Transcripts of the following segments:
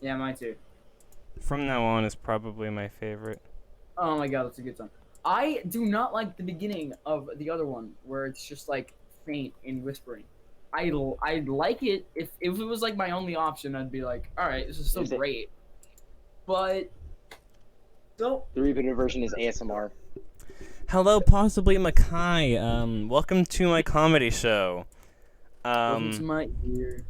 Yeah, mine too. From Now On is probably my favorite. Oh my god, that's a good song. I do not like the beginning of the other one where it's just like faint and whispering. I like it if it was like my only option. I'd be like, all right, this is still Is it? great, but don't. The repeated version is ASMR. Hello, possibly Makai. Welcome to my comedy show. Welcome to my ear.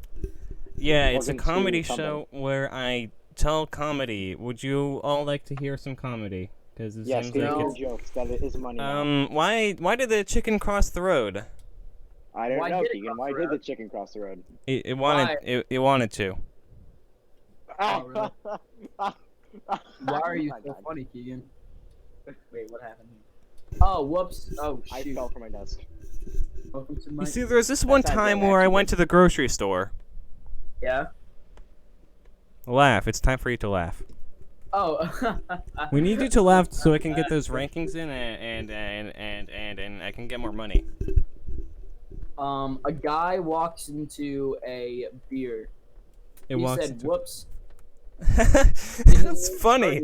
Yeah, it's a Welcome to comedy something. show where I tell comedy. Would you all like to hear some comedy? Because it Yes, seems give like me your it's jokes. That is money now. why did the chicken cross the road? I don't Why know, did it Keegan. cross Why the did the road? chicken cross the road? It Why? wanted to. Oh, really? Why are you Oh my so God. funny, Keegan? Wait, what happened here? Oh, whoops. Oh, I shoot. fell from my desk. Welcome to my. You see, there's this one That's not time good, where I actually. went to the grocery store. Yeah. Laugh. It's time for you to laugh. Oh. We need you to laugh so I can get those rankings in and I can get more money. A guy walks into a beer. It He walks said, into... "Whoops." That's funny.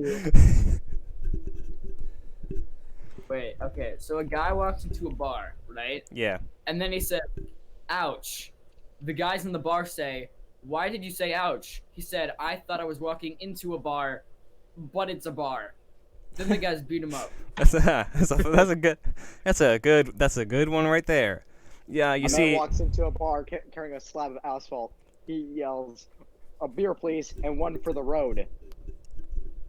Wait, okay. So a guy walks into a bar, right? Yeah. And then he said, "Ouch." The guys in the bar say, "Why did you say ouch?" He said, "I thought I was walking into a bar, but it's a bar." Then the guys beat him up. That's a good one right there. Yeah, you A man see, walks into a bar carrying a slab of asphalt. He yells, "A beer, please, and one for the road."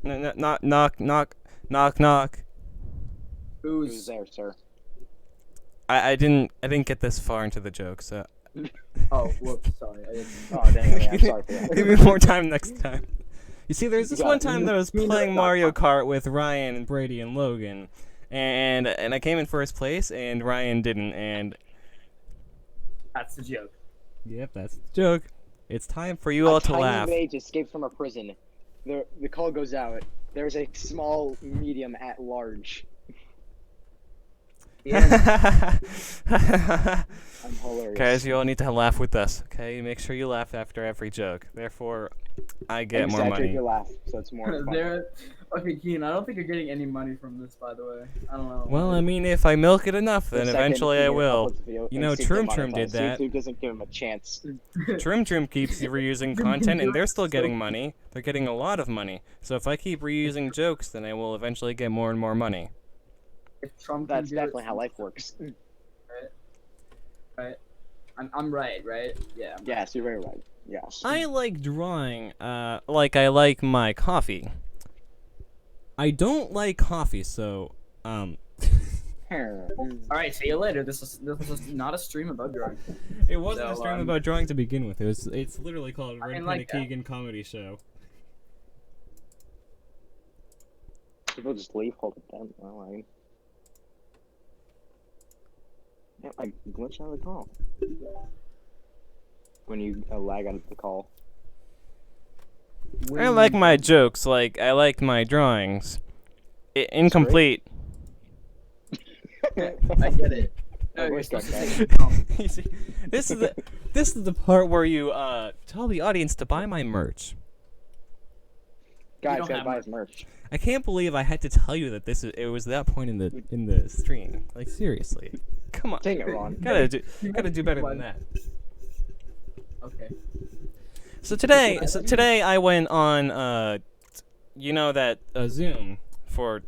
knock knock knock knock knock. Who's Who's? there, sir? I didn't get this far into the joke, so Oh, whoops. Sorry, I didn't. Oh, dang it, I'm sorry for that. give me more time next time. You see, there's this You got one it. time that I was playing Mario Kart with Ryan and Brady and Logan, and I came in first place, and Ryan didn't, and That's the joke. yep, that's the joke. It's time for you all A to tiny laugh. mage escapes from a prison. The call goes out. There's a small, medium, at large. Yeah. I'm hilarious. Guys, you all need to laugh with us, okay? Make sure you laugh after every joke. Therefore, I get more Exaggerate money. your laugh, so it's more fun. Okay, Keen. I don't think you're getting any money from this, by the way. I don't know. Well, I mean, if I milk it enough, then The second eventually I Keegan will. uploads the video, You know, instantly Troom Troom did monetized. that. YouTube doesn't give him a chance. Trim Trim keeps reusing content, and they're still getting money. They're getting a lot of money. So if I keep reusing jokes, then I will eventually get more and more money. If Trump That's can do definitely it, how life works. right? I'm right, right? Yeah. Yes, you're very right. Yes. I like drawing, like I like my coffee. I don't like coffee, so, All right. See you later. This is not a stream about drawing. It wasn't So, a stream about drawing to begin with. It's literally called I mean, RedPanda like that. Keegan Comedy Show. People just leave, hold it down. Alright. Yeah, I glitched out of the call. When you lag out of the call. I like my jokes, like I like my drawings. Incomplete. I get it. No, My you're voice got supposed to cracked. say, You see, this is the part where you tell the audience to buy my merch. Guys, don't gotta have buy much. his merch. I can't believe I had to tell you that it was that point in the stream. Like seriously, come on. Dang it, Ron. Gotta do better than that. Okay. So today I went on you know that Zoom for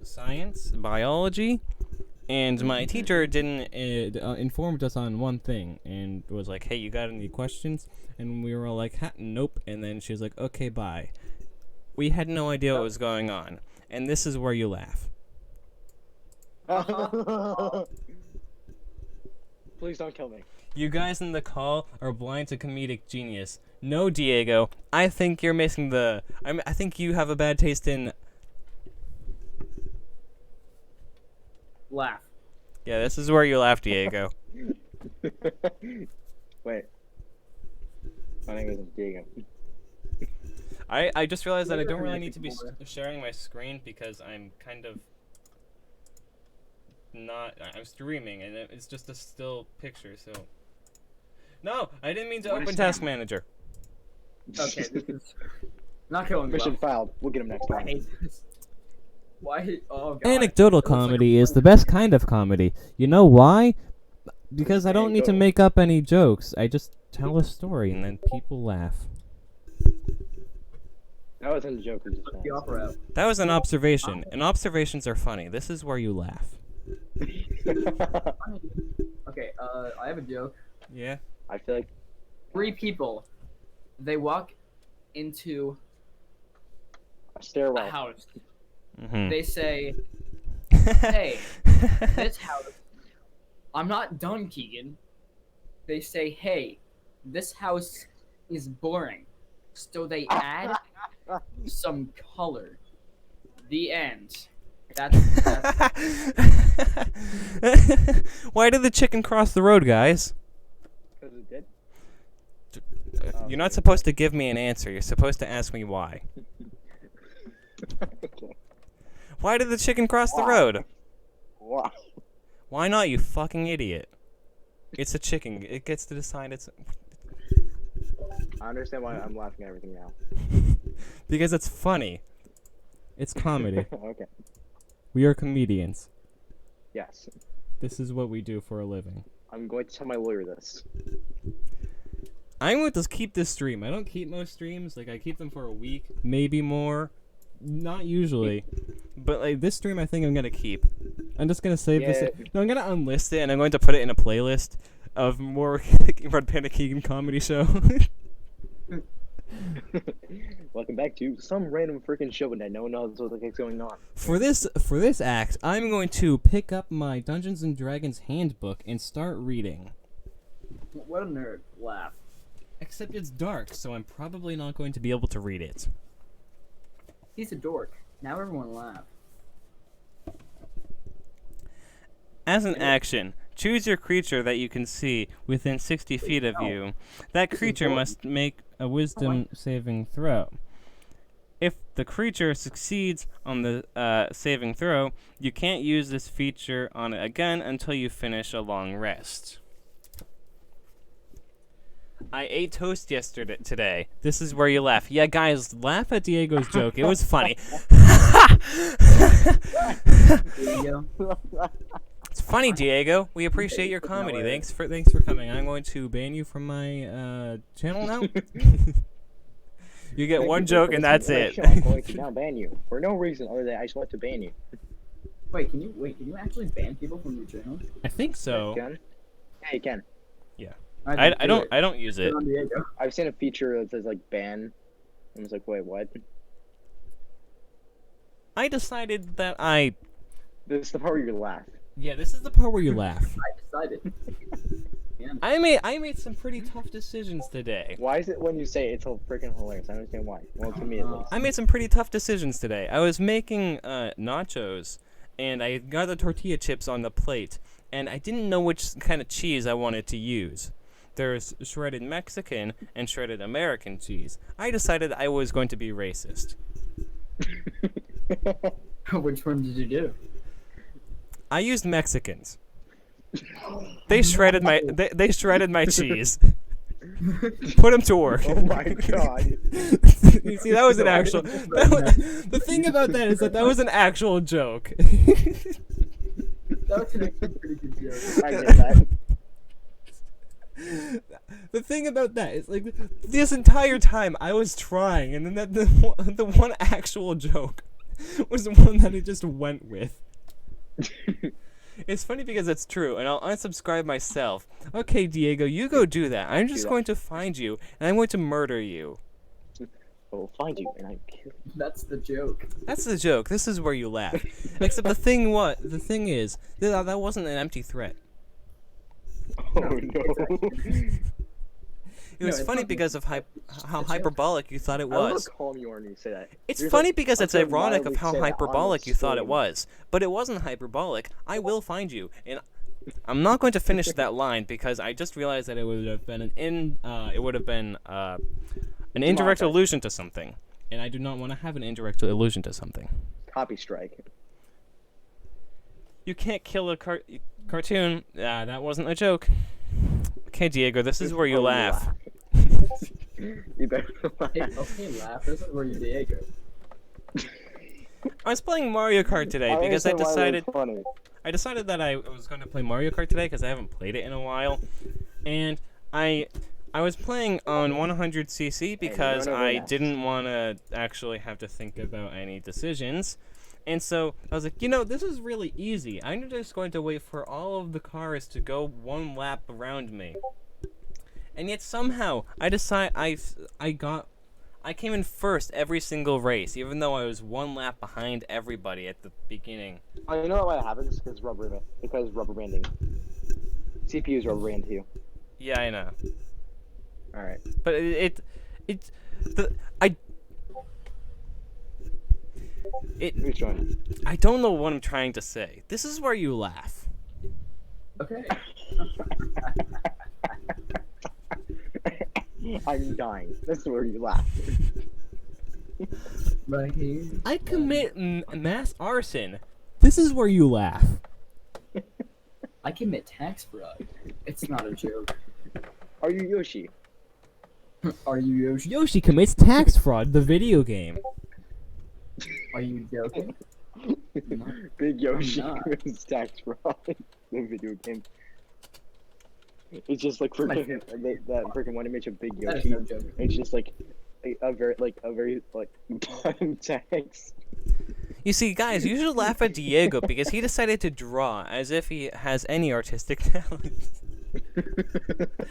science, biology, and my teacher didn't informed us on one thing and was like, "Hey, you got any questions?" And we were all like, "Nope." And then she was like, "Okay, bye." We had no idea what was going on, and this is where you laugh. Please don't kill me. You guys in the call are blind to comedic genius. No, Diego, I think you're missing the. I think you have a bad taste in. Laugh. Yeah, this is where you laugh, Diego. Wait. My name isn't Keegan. I just realized that I don't really need to be sharing my screen because I'm kind of not. I'm streaming and it's just a still picture. So. No, I didn't mean to What is open that? Task Manager. Okay, this is not going Mission well. failed. We'll get him next I time. hate this. Why? Oh god. Anecdotal It looks like comedy a is the best kind of comedy. You know why? Because I don't need to Anecdotal. make up any jokes. I just tell a story and then people laugh. That wasn't a joke. It was just the opera. That was an observation, and observations are funny. This is where you laugh. Okay, I have a joke. Yeah. I feel like 3 people, they walk into a a stairwell. house. Mm-hmm. They say, "Hey, this house." I'm not done, Keegan. They say, "Hey, this house is boring." So they add some color. The end. That's Why did the chicken cross the road, guys? Because it did. You're not supposed to give me an answer. You're supposed to ask me why. Okay. Why did the chicken cross the Why? road? Why? Why not, you fucking idiot? It's a chicken. It gets to decide its... I understand why I'm laughing at everything now. Because it's funny. It's comedy. Okay. We are comedians. Yes. This is what we do for a living. I'm going to tell my lawyer this. I'm going to keep this stream. I don't keep most streams. Like, I keep them for a week, maybe more. Not usually. But, like, this stream I think I'm going to keep. I'm just going to save this. No, I'm going to unlist it, and I'm going to put it in a playlist of more RedPanda Keegan comedy show. Welcome back to some random freaking show that no one knows what the heck's going on. For this act, I'm going to pick up my Dungeons and Dragons handbook and start reading. what a nerd. Laugh. Except it's dark, so I'm probably not going to be able to read it. He's a dork. Now everyone laugh. As an action, choose your creature that you can see within 60 feet of you. That creature must make a wisdom saving throw. If the creature succeeds on the saving throw, you can't use this feature on it again until you finish a long rest. I ate toast today. This is where you laugh. Yeah, guys, laugh at Diego's joke. It was funny. Video. It's funny, Diego. We appreciate your comedy. Thanks for coming. I'm going to ban you from my channel now. You get one joke and that's it. I'm going to now ban you for no reason other than I just want to ban you. Wait, can you actually ban people from your channel? I think so. Ken? Yeah, you can. I don't use it. I've seen a feature that says like ban. I was like, wait, what? I decided that I. This is the part where you laugh. Yeah, this is the part where you laugh. I decided. Yeah. I made some pretty tough decisions today. Why is it when you say it's so freaking hilarious? I don't understand why. Well, to me at least. I made some pretty tough decisions today. I was making nachos, and I got the tortilla chips on the plate, and I didn't know which kind of cheese I wanted to use. There's shredded Mexican and shredded American cheese. I decided I was going to be racist. Which one did you do? I used Mexicans. They shredded my they shredded my cheese. Put them to work. Oh my god. You see, that was an actual. The thing about that is that was an actual joke. That was an actually pretty good joke. I get that. The thing about that is, like, this entire time I was trying, and then the one actual joke was the one that I just went with. It's funny because it's true, and I'll unsubscribe myself. Okay, Diego, you go do that. I'm just going to find you, and I'm going to murder you. I will find you, and I kill you. That's the joke. That's the joke. This is where you laugh. Except the thing is, that wasn't an empty threat. Oh no. It was it's funny not- because of how it's hyperbolic you thought it I love was. how calm you are when you say that. It's You're funny like, because it's "I'm ironic gonna of how mildly say that on the hyperbolic you thought it stream." was. But it wasn't hyperbolic. I will find you. And I'm not going to finish that line because I just realized that it would have been an indirect Demonetized. allusion to something. And I do not want to have an indirect allusion to something. Copy strike. You can't kill a cartoon. That wasn't a joke. Okay, Diego, this is where you Oh, laugh. You better Hey, laugh. okay, laugh. This is where you Diego. I was playing Mario Kart today I because I understand why decided that's funny. that I was going to play Mario Kart today because I haven't played it in a while, and I was playing on 100cc because no, I no. didn't want to actually have to think about any decisions. And so I was like, this is really easy. I'm just going to wait for all of the cars to go one lap around me. And yet somehow I came in first every single race, even though I was one lap behind everybody at the beginning. Oh, you know why that happens? Because rubber banding. CPU's rubber band to you. Yeah, I know. All right. But Who's joining? I don't know what I'm trying to say. This is where you laugh. Okay. I'm dying. This is where you laugh. Right here. I commit mass arson. This is where you laugh. I commit tax fraud. It's not a joke. Are you Yoshi? Are you Yoshi? Yoshi commits tax fraud, the video game. Are you joking? Big Yoshi not. commits tax fraud. The video game. It's just like freaking that freaking one image of Big That is Yoshi. no joke. It's just like a very bottom text. You see, guys, you should laugh at Diego because he decided to draw as if he has any artistic talent.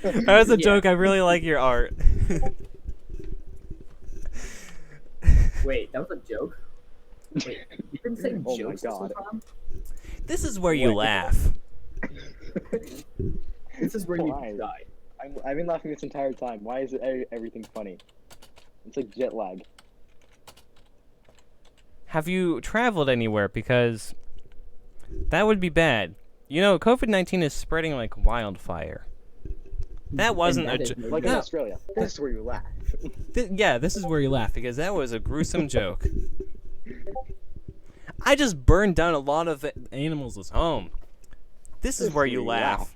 That was a joke. I really like your art. Wait, that was a joke? Wait, you been saying Oh my jokes this whole God. time? This is where you laugh. This is where Why? you die. I've been laughing this entire time. Why is everything funny? It's like jet lag. Have you traveled anywhere? Because that would be bad. COVID-19 is spreading like wildfire. That wasn't And a that is joke. no Like in joke. Australia. This is where you laugh. Yeah, this is where you laugh because that was a gruesome joke. I just burned down a lot of animals' home. This is where you laugh.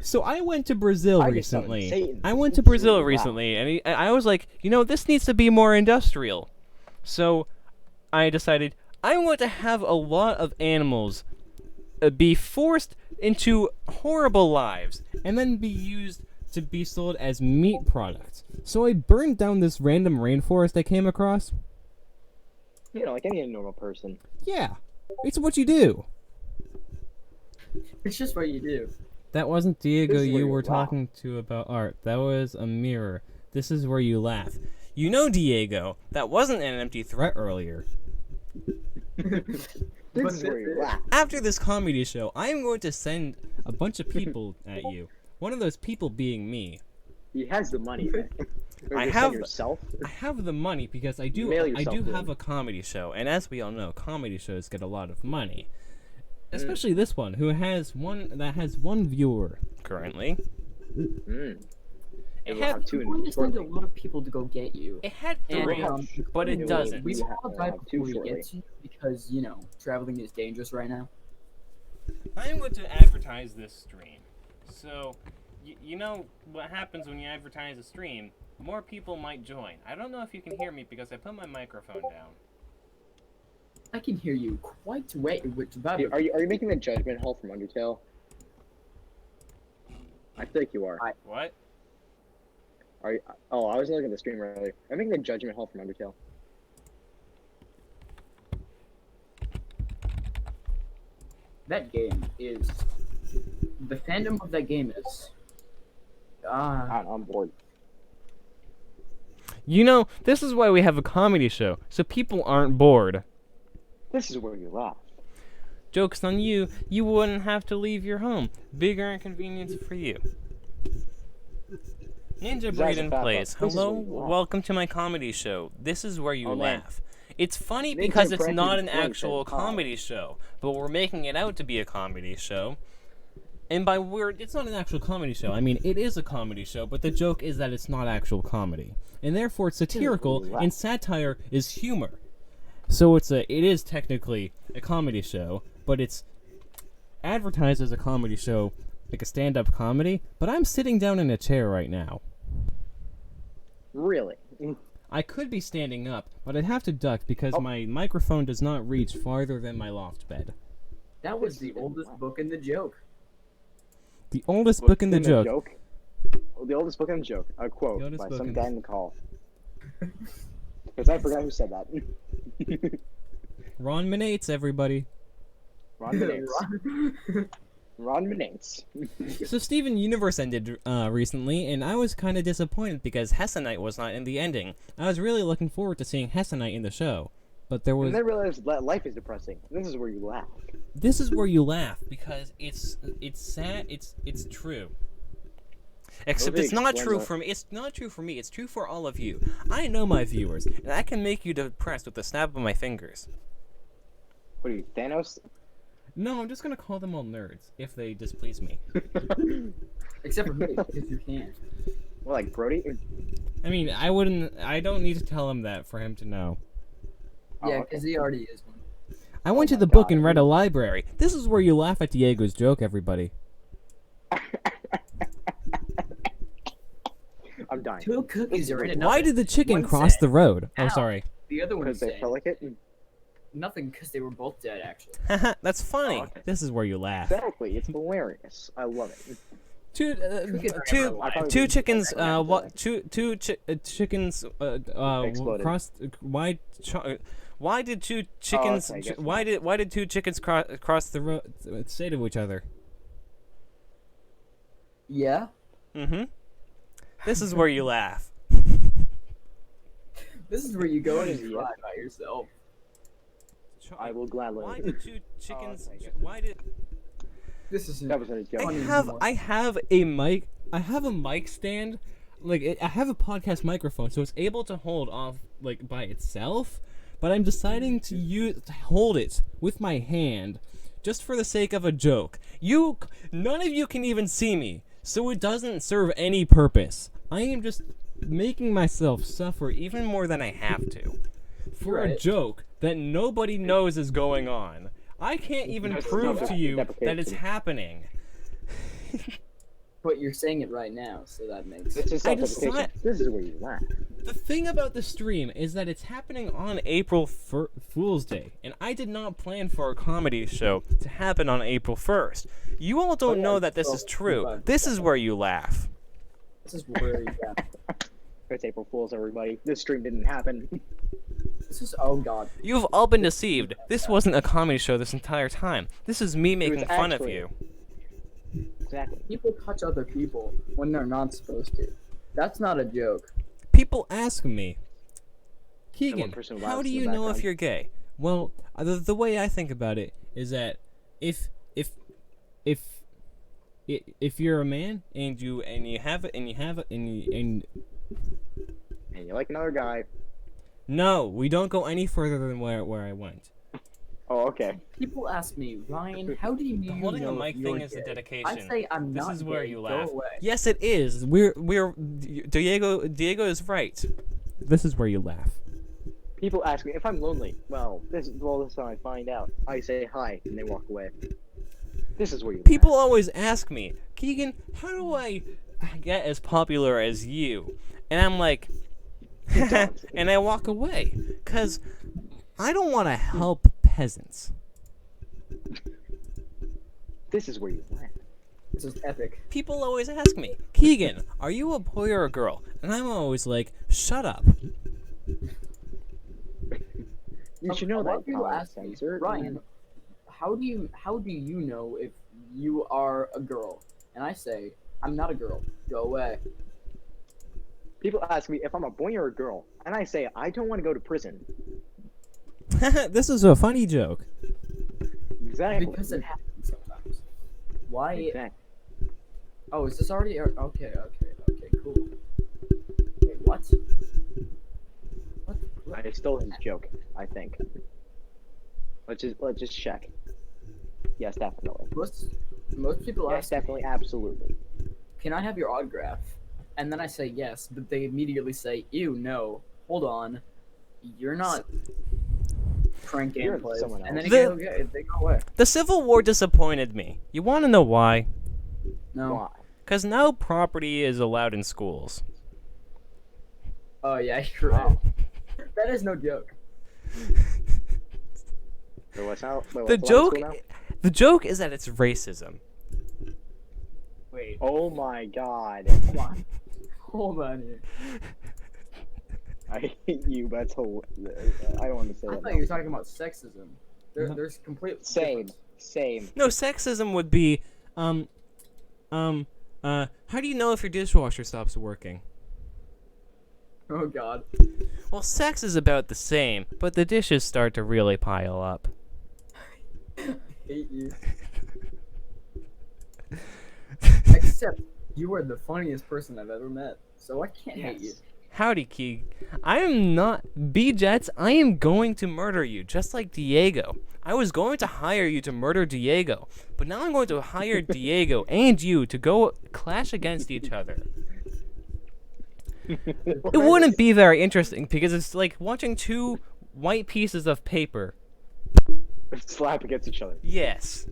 So I went to Brazil I just summoned recently. Satan. I went to This is where Brazil you laugh. recently, and I was like, this needs to be more industrial. So I decided I'm going to have a lot of animals be forced into horrible lives and then be used to be sold as meat products. So I burned down this random rainforest I came across. Like any normal person. Yeah, it's what you do. It's just what you do. That wasn't Diego This is where you you were laugh. talking to about art. That was a mirror. This is where you laugh. Diego, that wasn't an empty threat earlier. This is where you laugh. After this comedy show, I am going to send a bunch of people at you. One of those people being me. He has the money. Man. I You're have- saying yourself. I have the money because I do Mail I yourself do to have him. a comedy show, and as we all know, comedy shows get a lot of money. Especially this one, who has one viewer currently. Mm. It We'll have had, two You want in to send a shortly. lot of people to go get you. it had And, three, but it we- doesn't. We We will have- all we'll die have two before we shortly. get to you because, traveling is dangerous right now. I am going to advertise this stream. So, you know what happens when you advertise a stream? More people might join. I don't know if you can hear me because I put my microphone down. I can hear you quite well. Hey, are you making the Judgment Hall from Undertale? I feel like you are. What? Are you? Oh, I was looking at the stream earlier. I'm making the Judgment Hall from Undertale. That game is... The fandom of that game is... I'm bored. This is why we have a comedy show, so people aren't bored. This is where you laugh. Joke's on you, you wouldn't have to leave your home. Bigger inconvenience for you. Ninja Zaza Breeden Papa, plays. this is Hello, where you laugh. welcome to my comedy show. This is where you Oh, man. laugh. It's funny Ninja because it's Breeden not an plays actual said, "Hi." comedy show, but we're making it out to be a comedy show. And by word, it's not an actual comedy show. I mean, it is a comedy show, but the joke is that it's not actual comedy. And therefore, it's satirical, and satire is humor. So it is technically a comedy show, but it's advertised as a comedy show like a stand-up comedy, but I'm sitting down in a chair right now. Really? I could be standing up, but I'd have to duck because my microphone does not reach farther than my loft bed. That was the oldest book in the joke. The oldest book in the joke. The oldest book in the joke. A quote oldest by book some in- guy in the call. Because I forgot who said that. Ron Minates, everybody. Ron Minates. Ron Minates. So Steven Universe ended recently, and I was kind of disappointed because Hessenite was not in the ending. I was really looking forward to seeing Hessenite in the show, but there was. And then I realized that life is depressing. This is where you laugh. This is where you laugh because it's sad. It's true. Except Nobody it's not explains true that. for me. It's not true for me. It's true for all of you. I know my viewers, and I can make you depressed with the snap of my fingers. What are you, Thanos? No, I'm just gonna call them all nerds if they displease me. Except for me, because you can't. Well, like Brody? I mean, I don't need to tell him that for him to know. Oh, Yeah, okay. because he already is one. I went to my the book God. and read a library. This is where you laugh at Diego's joke, everybody. I'm dying. 2 cookies are in it. Why did the chicken cross the road? Oh, Ow. sorry. The other one Because they said felt like it? nothing because they were both dead, actually. That's funny. Oh, okay. This is where you laugh. Exactly. It's hilarious. I love it. Two chickens. Chickens. Exploded. Crossed. Why did two chickens? okay, I guess Why did two chickens cross the road? Say to each other. Yeah? Mm-hmm. This is where you laugh. This is where you go What and is he cry up by yourself. I will gladly. Why did two chickens? okay, I guess. Why did? This is That was a joke. I have a mic. I have a mic stand. I have a podcast microphone, so it's able to hold off like by itself. But I'm deciding to hold it with my hand, just for the sake of a joke. None of you can even see me, so it doesn't serve any purpose. I am just making myself suffer even more than I have to, for a Right. joke that nobody knows is going on. I can't even That's prove not to you that it's deprecation. happening. But you're saying it right now, so that makes This is I self-deprecation. decide- This is where you laugh. The thing about the stream is that it's happening on April Fool's Day, and I did not plan for a comedy show to happen on April 1st. You all don't yeah, know that this so- is true. okay. This is where you laugh. This is where It's April Fool's, everybody. This stream didn't happen. This is oh god. You've all been deceived. This wasn't a comedy show this entire time. This is me making fun of actually- you. Exactly. People touch other people when they're not supposed to. That's not a joke. People ask me, Keegan, person who how laughs do in the you know if background. you're gay? Well, the way I think about it is that if you're a man and you have And you're like another guy. no, we don't go any further than where I went. Oh, okay. People ask me, Ryan, how do you The holding a know mic if you're thing is the gay? dedication. I say I'm This not is where gay. you Go laugh. away. Yes, it is. Diego is right. This is where you laugh. People ask me if I'm lonely. Well, this is how I find out. I say hi, and they walk away. This is where you People laugh. always ask me, Keegan, how do I get as popular as you? And I'm like, and I walk away, cause I don't want to help peasants. This is where you laugh. This is epic. People always ask me, Keegan, are you a boy or a girl? And I'm always like, shut up. You should know A lot that. of people comment ask me, censor. Ryan, how do you know if you are a girl? And I say, I'm not a girl. Go away. People ask me if I'm a boy or a girl, and I say I don't want to go to prison. This is a funny joke. Exactly. Because it happens sometimes. Why? Exactly. Oh, is this already? Okay, cool. Wait, what? What? I stole his joke. I think. Let's just check. Yes, definitely. Most people Yes, ask, definitely, absolutely. "Can I have your autograph?" And then I say yes, but they immediately say, "Ew, no. Hold on, you're not." Prank You're gameplay. someone And then else. they go away. The Civil War disappointed me. You want to know why? No. Why? Because no property is allowed in schools. Oh yeah, you're right. That is no joke. So what's out? Wait, The what's allowed in joke, school now? the joke is that it's racism. Wait, Oh my god. come on. Hold on here. I hate you, but that's I don't want to say I that. thought now. you were talking about sexism. No. There's complete Same. difference. Same. No, sexism would be, how do you know if your dishwasher stops working? Oh god. Well, sex is about the same, but the dishes start to really pile up. Hate you. Except you are the funniest person I've ever met, so I can't hate you. Howdy, Keeg. I am not B-Jets. I am going to murder you, just like Diego. I was going to hire you to murder Diego, but now I'm going to hire Diego and you to go clash against each other. It wouldn't be very interesting because it's like watching two white pieces of paper. Slap against each other. Yes.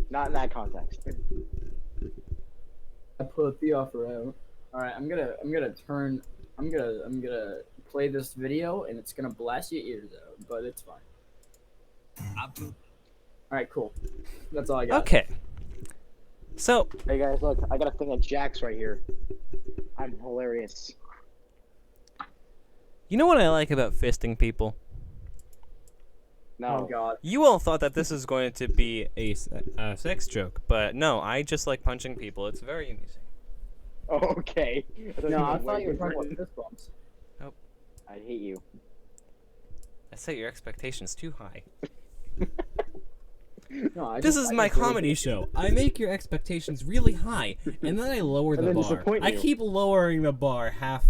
Not in that context. I put the offer out. All right, I'm gonna play this video and it's gonna blast your ears out, but it's fine. All right, cool. That's all I got. Okay. So, Hey guys, look, I got a thing of Jax right here. I'm hilarious. you know what I like about fisting people? No. Oh god. You all thought that this was going to be a sex joke, but no, I just like punching people. It's very amusing. Oh, okay. No, I thought you were talking about fist bumps. I hate you. I set your expectations too high. No, I This just- is I my just really comedy did. show. I make your expectations really high, and then I lower And the then bar. disappoint I you. keep lowering the bar half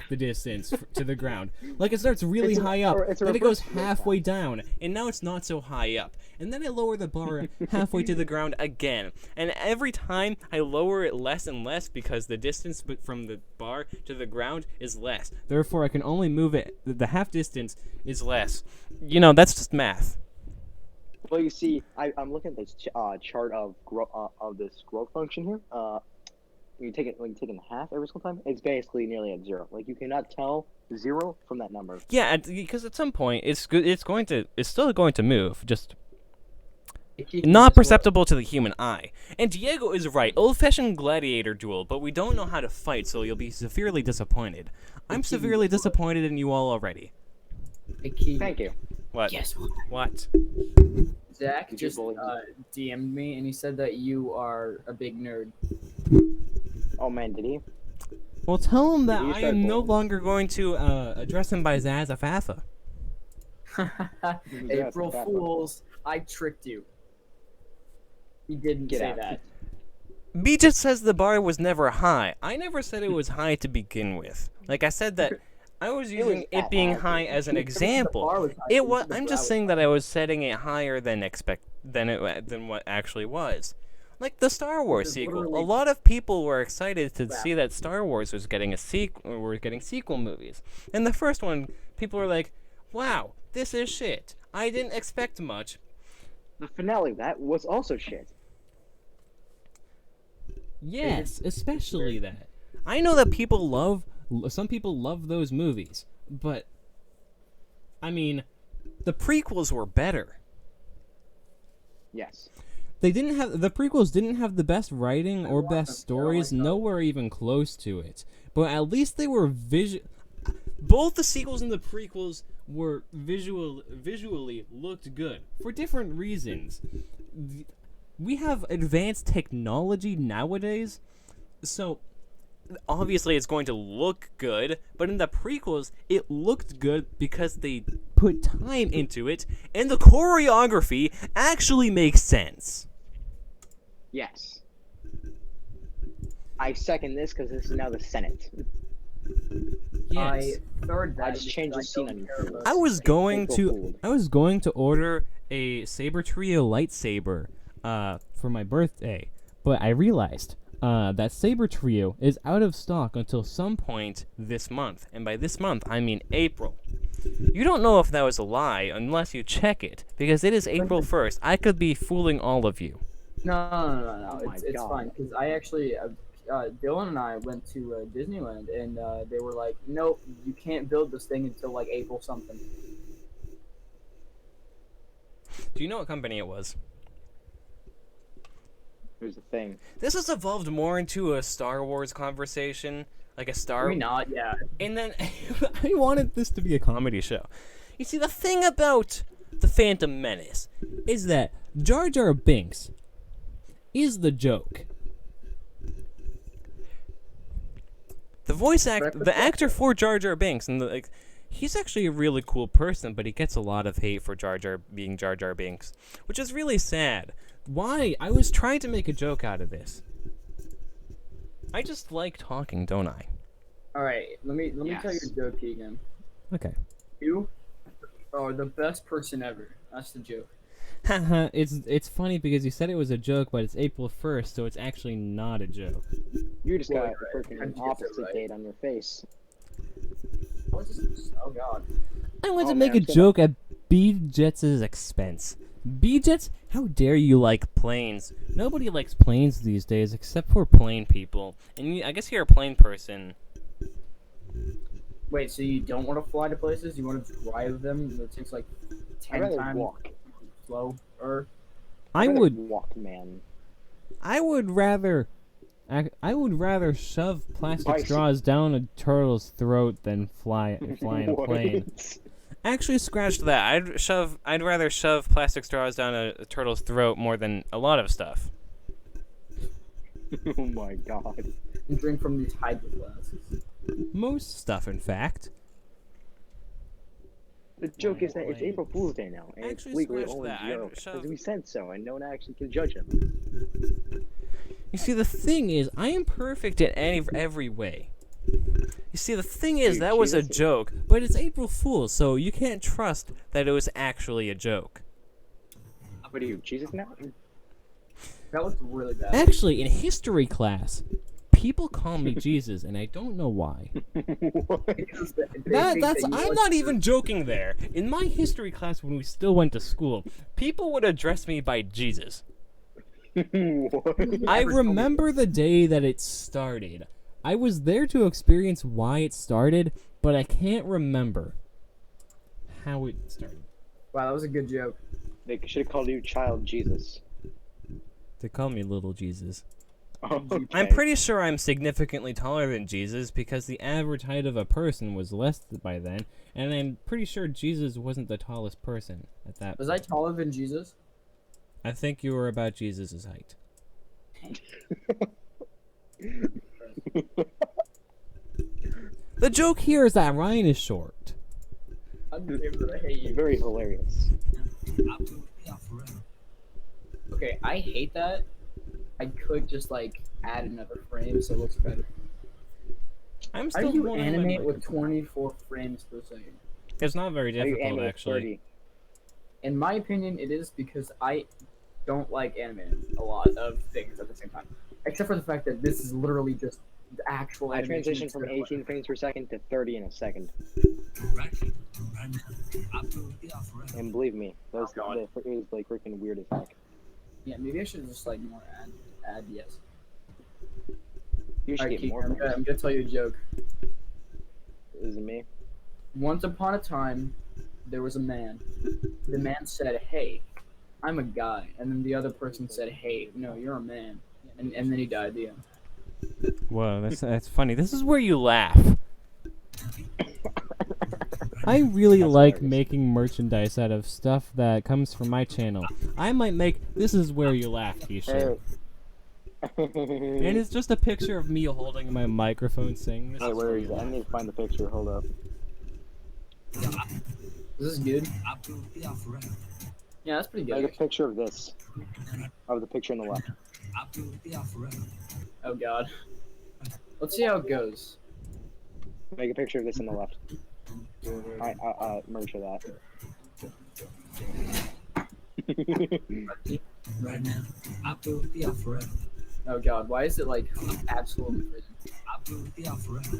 the distance to the ground. Like it starts really It's a- high up, or it's a then it goes reverse flip halfway down, and now it's not so high up. And then I lower the bar halfway to the ground again. And every time I lower it less and less because the distance from the bar to the ground is less. Therefore, I can only move it. The half distance is less. You know, that's just math. Well, you see, I'm looking at this chart of this growth function here. When you take it in half every single time, it's basically nearly at zero. Like you cannot tell zero from that number. Yeah, because at some point it's still going to move, just It keeps not me slow. perceptible to the human eye. And Diego is right, old-fashioned gladiator duel, but we don't know how to fight, so you'll be severely disappointed. I'm keeps me severely slow. disappointed in you all already. Hey, Keegan. Thank you. What? Guess what? What? Zach Did you just bully me? DM'd me and he said that you are a big nerd. Oh man, did he? Well, tell him that You I start am no bullying. longer going to address him by Zazafafa. April Fools, I tricked you. He didn't Get say out. that. B just says the bar was never high. I never said it was high to begin with. Like I said that I was using it at being high. high as an The bar example. was high, It so was. the I'm brow just was saying high. that I was setting it higher than what actually was. Like the Star Wars is sequel. A literally- lot of people were excited to Crap. see that Star Wars was getting a sequel, or were getting sequel movies. And the first one, people were like, "Wow, this is shit. I didn't expect much." The finale of that was also shit. Yes, especially that. I know that some people love those movies, but I mean, the prequels were better. Yes. The prequels didn't have the best writing or watched them, best I don't stories, like nowhere even close to it. But at least they were both the sequels and the prequels were visually looked good for different reasons. We have advanced technology nowadays, so obviously it's going to look good, but in the prequels it looked good because they put time into it and the choreography actually makes sense. Yes. I second this because this is now the Senate. Yes. I third that. I just changed the because scene don't on you. care about- I was going April to order a Saber Trio lightsaber for my birthday, but I realized that Saber Trio is out of stock until some point this month, and by this month I mean April. You don't know if that was a lie unless you check it, because it is April 1st. I could be fooling all of you. No. Oh my It's God. fine because I actually, Dylan and I went to Disneyland, and they were like, "Nope, you can't build this thing until like April something." Do you know what company it was? Here's the thing. This has evolved more into a Star Wars conversation, like a Star. Maybe not. Yeah. And then I wanted this to be a comedy show. You see, the thing about the Phantom Menace is that Jar Jar Binks is the joke. The actor for Jar Jar Binks, and he's actually a really cool person, but he gets a lot of hate for Jar Jar being Jar Jar Binks, which is really sad. Why? I was trying to make a joke out of this. I just like talking, don't I? All right. Let me tell you Yes. a joke, Keegan. Okay. You are the best person ever. That's the joke. Haha, it's funny because you said it was a joke, but it's April 1st, so it's actually not a joke. You just got Right, a freaking how'd you get that opposite right? date on your face. Oh God. I want Oh, to make man, a joke at B-Jets' expense. B-Jets, how dare you like planes? Nobody likes planes these days except for plane people. And I guess you're a plane person. Wait, so you don't want to fly to places? You want to drive them? It takes like I'd 10 rather times walk. slower. I I'd rather would walk, man. I would rather shove plastic Bicycle. straws down a turtle's throat than fly in a plane. What? Actually, scratch that. I'd rather shove plastic straws down a turtle's throat more than a lot of stuff. Oh my God. And drink from these hydro flasks. Most stuff, in fact. The joke is that it's Plane. April Fool's Day now, and it's Actually, legally scratch only that. zero I'd shove- because we said so, and no one actually can judge him. You see, the thing is, I am perfect in every way. You see, the thing is, Dude, that was a Jesus. joke, but it's April Fool's, so you can't trust that it was actually a joke. What are you, Jesus now? That was really bad. Actually, in history class, people call me Jesus, and I don't know why. What? Because they think that you I'm like not to- even joking there. In my history class when we still went to school, people would address me by Jesus. What? I Never told me remember the day that it started. I was there to experience why it started, but I can't remember how it started. Wow, that was a good joke. They should have called you Child Jesus. They call me Little Jesus. Okay. I'm pretty sure I'm significantly taller than Jesus because the average height of a person was less by then, and I'm pretty sure Jesus wasn't the tallest person at that Was point. I taller than Jesus? I think you were about Jesus' height. The joke here is that Ryan is short. I'm David, I hate you. Very hilarious. Okay, I hate that. I could just like add another frame so it looks better. I'm How still do you holding my animate with microphone. 24 frames per second? It's not very How do you difficult, animate actually. 30? In my opinion, it is because I don't like animating a lot of things at the same time. Except for the fact that this is literally just the actual I animation. transitioned from 18 frames per second to 30 in a second. And believe me, those Oh, God. it was like freaking weird as heck. Yeah, maybe I should just like more add yes. You should Alright, get more I'm frames. gonna tell you a joke. Is it me? Once upon a time, there was a man. The man said, "Hey, I'm a guy," and then the other person said, "Hey, no, you're a man," and then he died. The end. Whoa, that's funny. This is where you laugh. I really That's like hilarious. making merchandise out of stuff that comes from my channel. I might make This Is Where You Laugh t-shirt. And it's just a picture of me holding my microphone saying this Hey, is where where is you it? I laugh. need to find the picture. Hold up. This is good. Yeah, that's pretty Make good. a picture of this. Of the picture on the left. Oh God. Let's see how it goes. Make a picture of this on the left. Merge that. Oh God, why is it like absolutely crazy?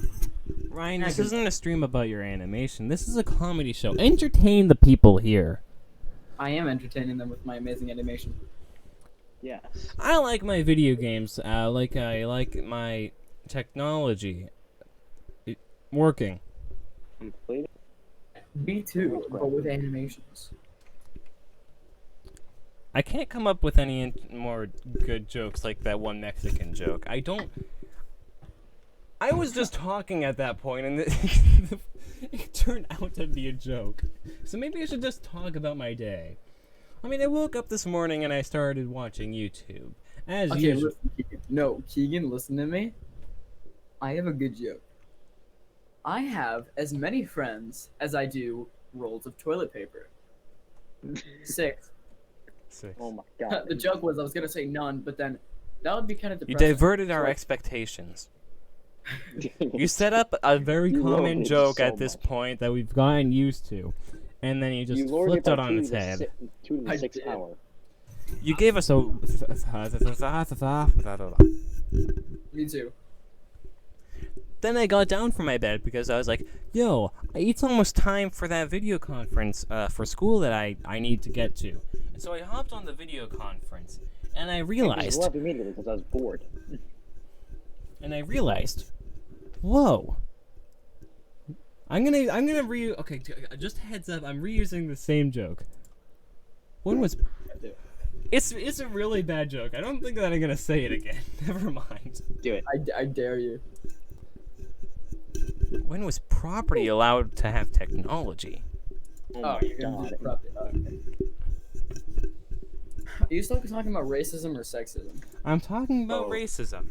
Ryan, this isn't a stream about your animation. This is a comedy show. Entertain the people here. I am entertaining them with my amazing animation. Yes. I like my video games. I like my technology working. Completed. Me too, but with animations. I can't come up with any more good jokes like that one Mexican joke. I was just talking at that point, and it turned out to be a joke. So maybe I should just talk about my day. I mean, I woke up this morning and I started watching YouTube. As Okay, usual. listen, Keegan. No, Keegan, listen to me. I have a good joke. I have as many friends as I do rolls of toilet paper. 6. 6. Oh my god. The joke was I was gonna say none, but then that would be kind of You depressing. diverted our So- expectations. You set up a very You lowered common it joke so at this much. point that we've gotten used to, and then you just lowered flipped by it on 2 its to the head. 2 to the I 6th did. hour. You gave us a. Me too. Then I got down from my bed because I was like, yo, it's almost time for that video conference for school that I need to get to. And so I hopped on the video conference, and I I just realized, left immediately because I was bored. whoa. I'm gonna okay, just heads up, I'm reusing the same joke. When was It's a really bad joke. I don't think that I'm gonna say it again. Never mind. Do it. I dare you. When was property allowed to have technology? Oh, Oh, my you're gonna god. do property. Oh, okay. Are you still talking about racism or sexism? I'm talking about Oh. racism.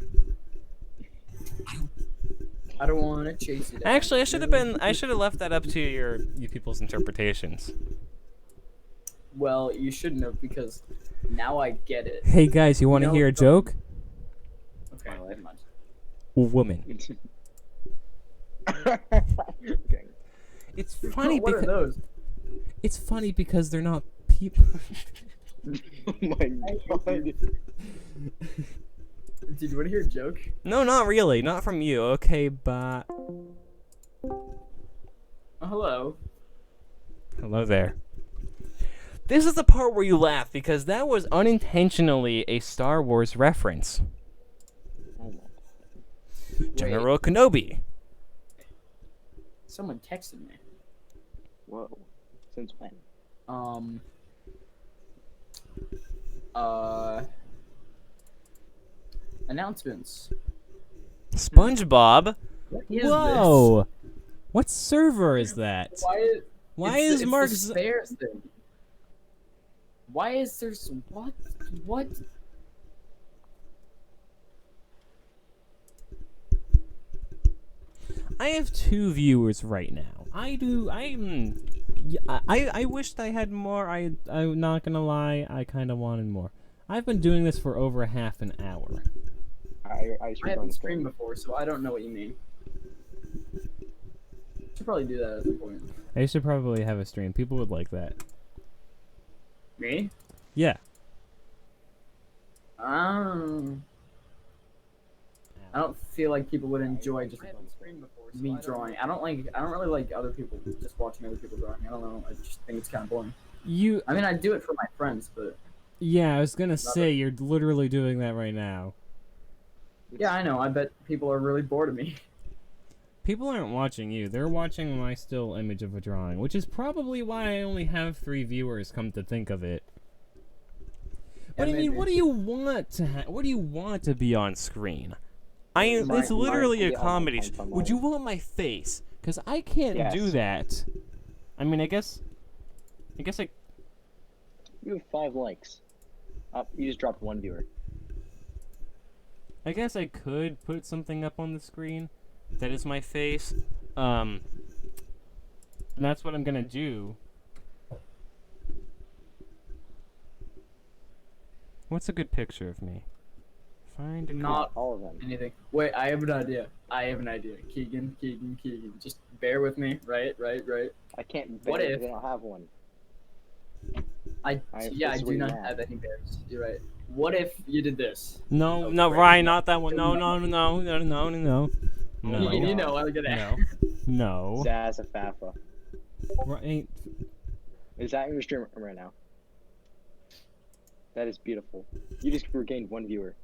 I don't want to chase you down. Actually, I should have left that up to you people's interpretations. Well, you shouldn't have because now I get it. Hey guys, you want to No, hear a don't. joke? Okay, never mind. Woman. Okay. It's funny What are because those? it's funny because they're not people. Oh my god. Dude, you want to hear a joke? No, not really. Not from you. Okay, but Oh, hello. hello there. This is the part where you laugh because that was unintentionally a Star Wars reference. Oh my. General Kenobi. Someone texted me. Whoa. Since when? Announcements. SpongeBob. What is Whoa. What server is that? this? Why Is it's Mark the spares thing? Why is there what? What? I have 2 viewers right now. I wished I had more. I'm not gonna lie. I kind of wanted more. I've been doing this for over half an hour. I I haven't streamed before, so I don't know what you mean. Should probably do that at some point. I should probably have a stream. People would like that. Me? Yeah. I don't feel like people would enjoy just me drawing. I don't really like other people just watching other people drawing. I don't know. I just think it's kind of boring. I mean, I do it for my friends, but Yeah, I was gonna say you're literally doing that right now. yeah, I know. I bet people are really bored of me. People aren't watching you. They're watching my still image of a drawing, which is probably why I only have 3 viewers. Come to think of it. But Yeah, I mean, maybe. what do you want to what do you want to be on screen? It's literally a comedy. Would you want my face? Because I can't do Yes. that. I mean, I guess I. You have 5 likes. You just dropped 1 viewer. I guess I could put something up on the screen that is my face. And that's what I'm gonna do. What's a good picture of me? Find a Not All of them. anything. Wait, I have an idea. Keegan. Just bear with me. Right. I can't. What bear if- because I don't have one? I I- yeah, I this is do what you not want. have any bears. You're right. What if you did this? No, Oh, no, right. Ryan, not that one. No. Keegan, you know I'm gonna. No. No. Zazzafafa. Right. Is that your stream right now? That is beautiful. You just regained 1 viewer.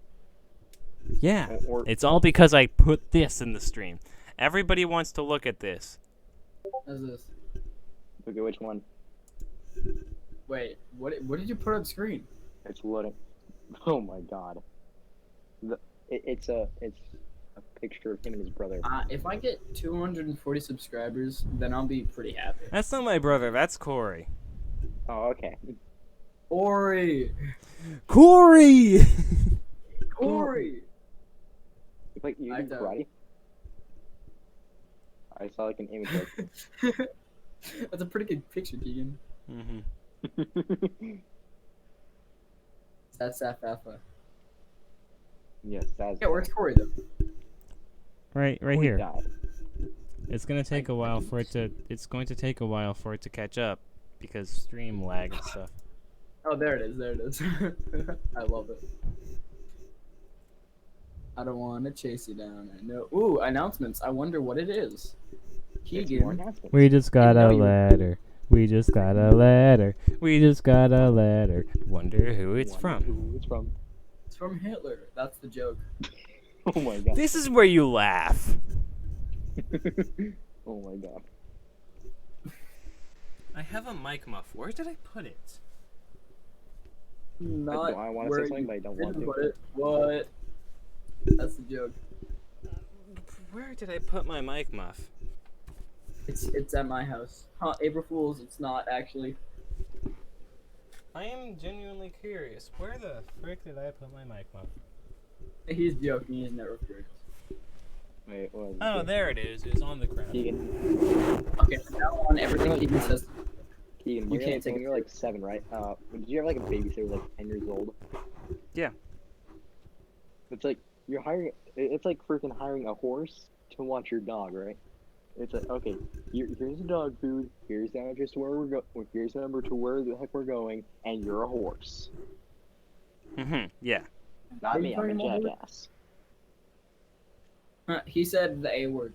Yeah. Or It's all because I put this in the stream. Everybody wants to look at this. How's this? look at which one. Wait, what did you put on screen? It's loading. Oh my god. It's a picture of him and his brother. If I get 240 subscribers, then I'll be pretty happy. That's not my brother. That's Corey. Oh, okay. Ori! Corey! Corey! You play you I do don't. karate? I saw like an image of That's a pretty good picture, Keegan. Mm-hmm. That's Safafa. Yes, that's Yeah, where's Corey though? Right Corey here. died. It's gonna take a while for it to. It's going to take a while for it to catch up, because stream lag and stuff. Oh, there it is. There it is. I love it. I don't want to chase you down. I know. Ooh, announcements. I wonder what it is. It's more Keegan. announcements. We just got know a you- letter. We just got a letter. We just got a letter. Wonder who it's Wonder from. Who it's from? It's from Hitler. That's the joke. Oh my god. This is where you laugh. Oh my god. I have a mic muff. Where did I put it? Not I want to where say something, you but I don't want didn't to. put it. What? That's the joke. Where did I put my mic muff? It's at my house. Huh? April Fools. It's not actually. I am genuinely curious. Where the frick did I put my mic muff? He's joking. He's never curious. Wait, what was Oh, it? there it is. It's on the ground. Keegan, Okay, from now on, everything Keegan says. Keegan, You when can't take when a you're like 7, right? Did you have like a babysitter like 10 years old? Yeah. It's like you're hiring. It's like freaking hiring a horse to watch your dog, right? It's like, okay, here's the dog food. Here's the address to where we're going. Here's the number to where the heck we're going, and you're a horse. Yeah. Not Are me. you I'm a talking about me? jackass. He said the A word.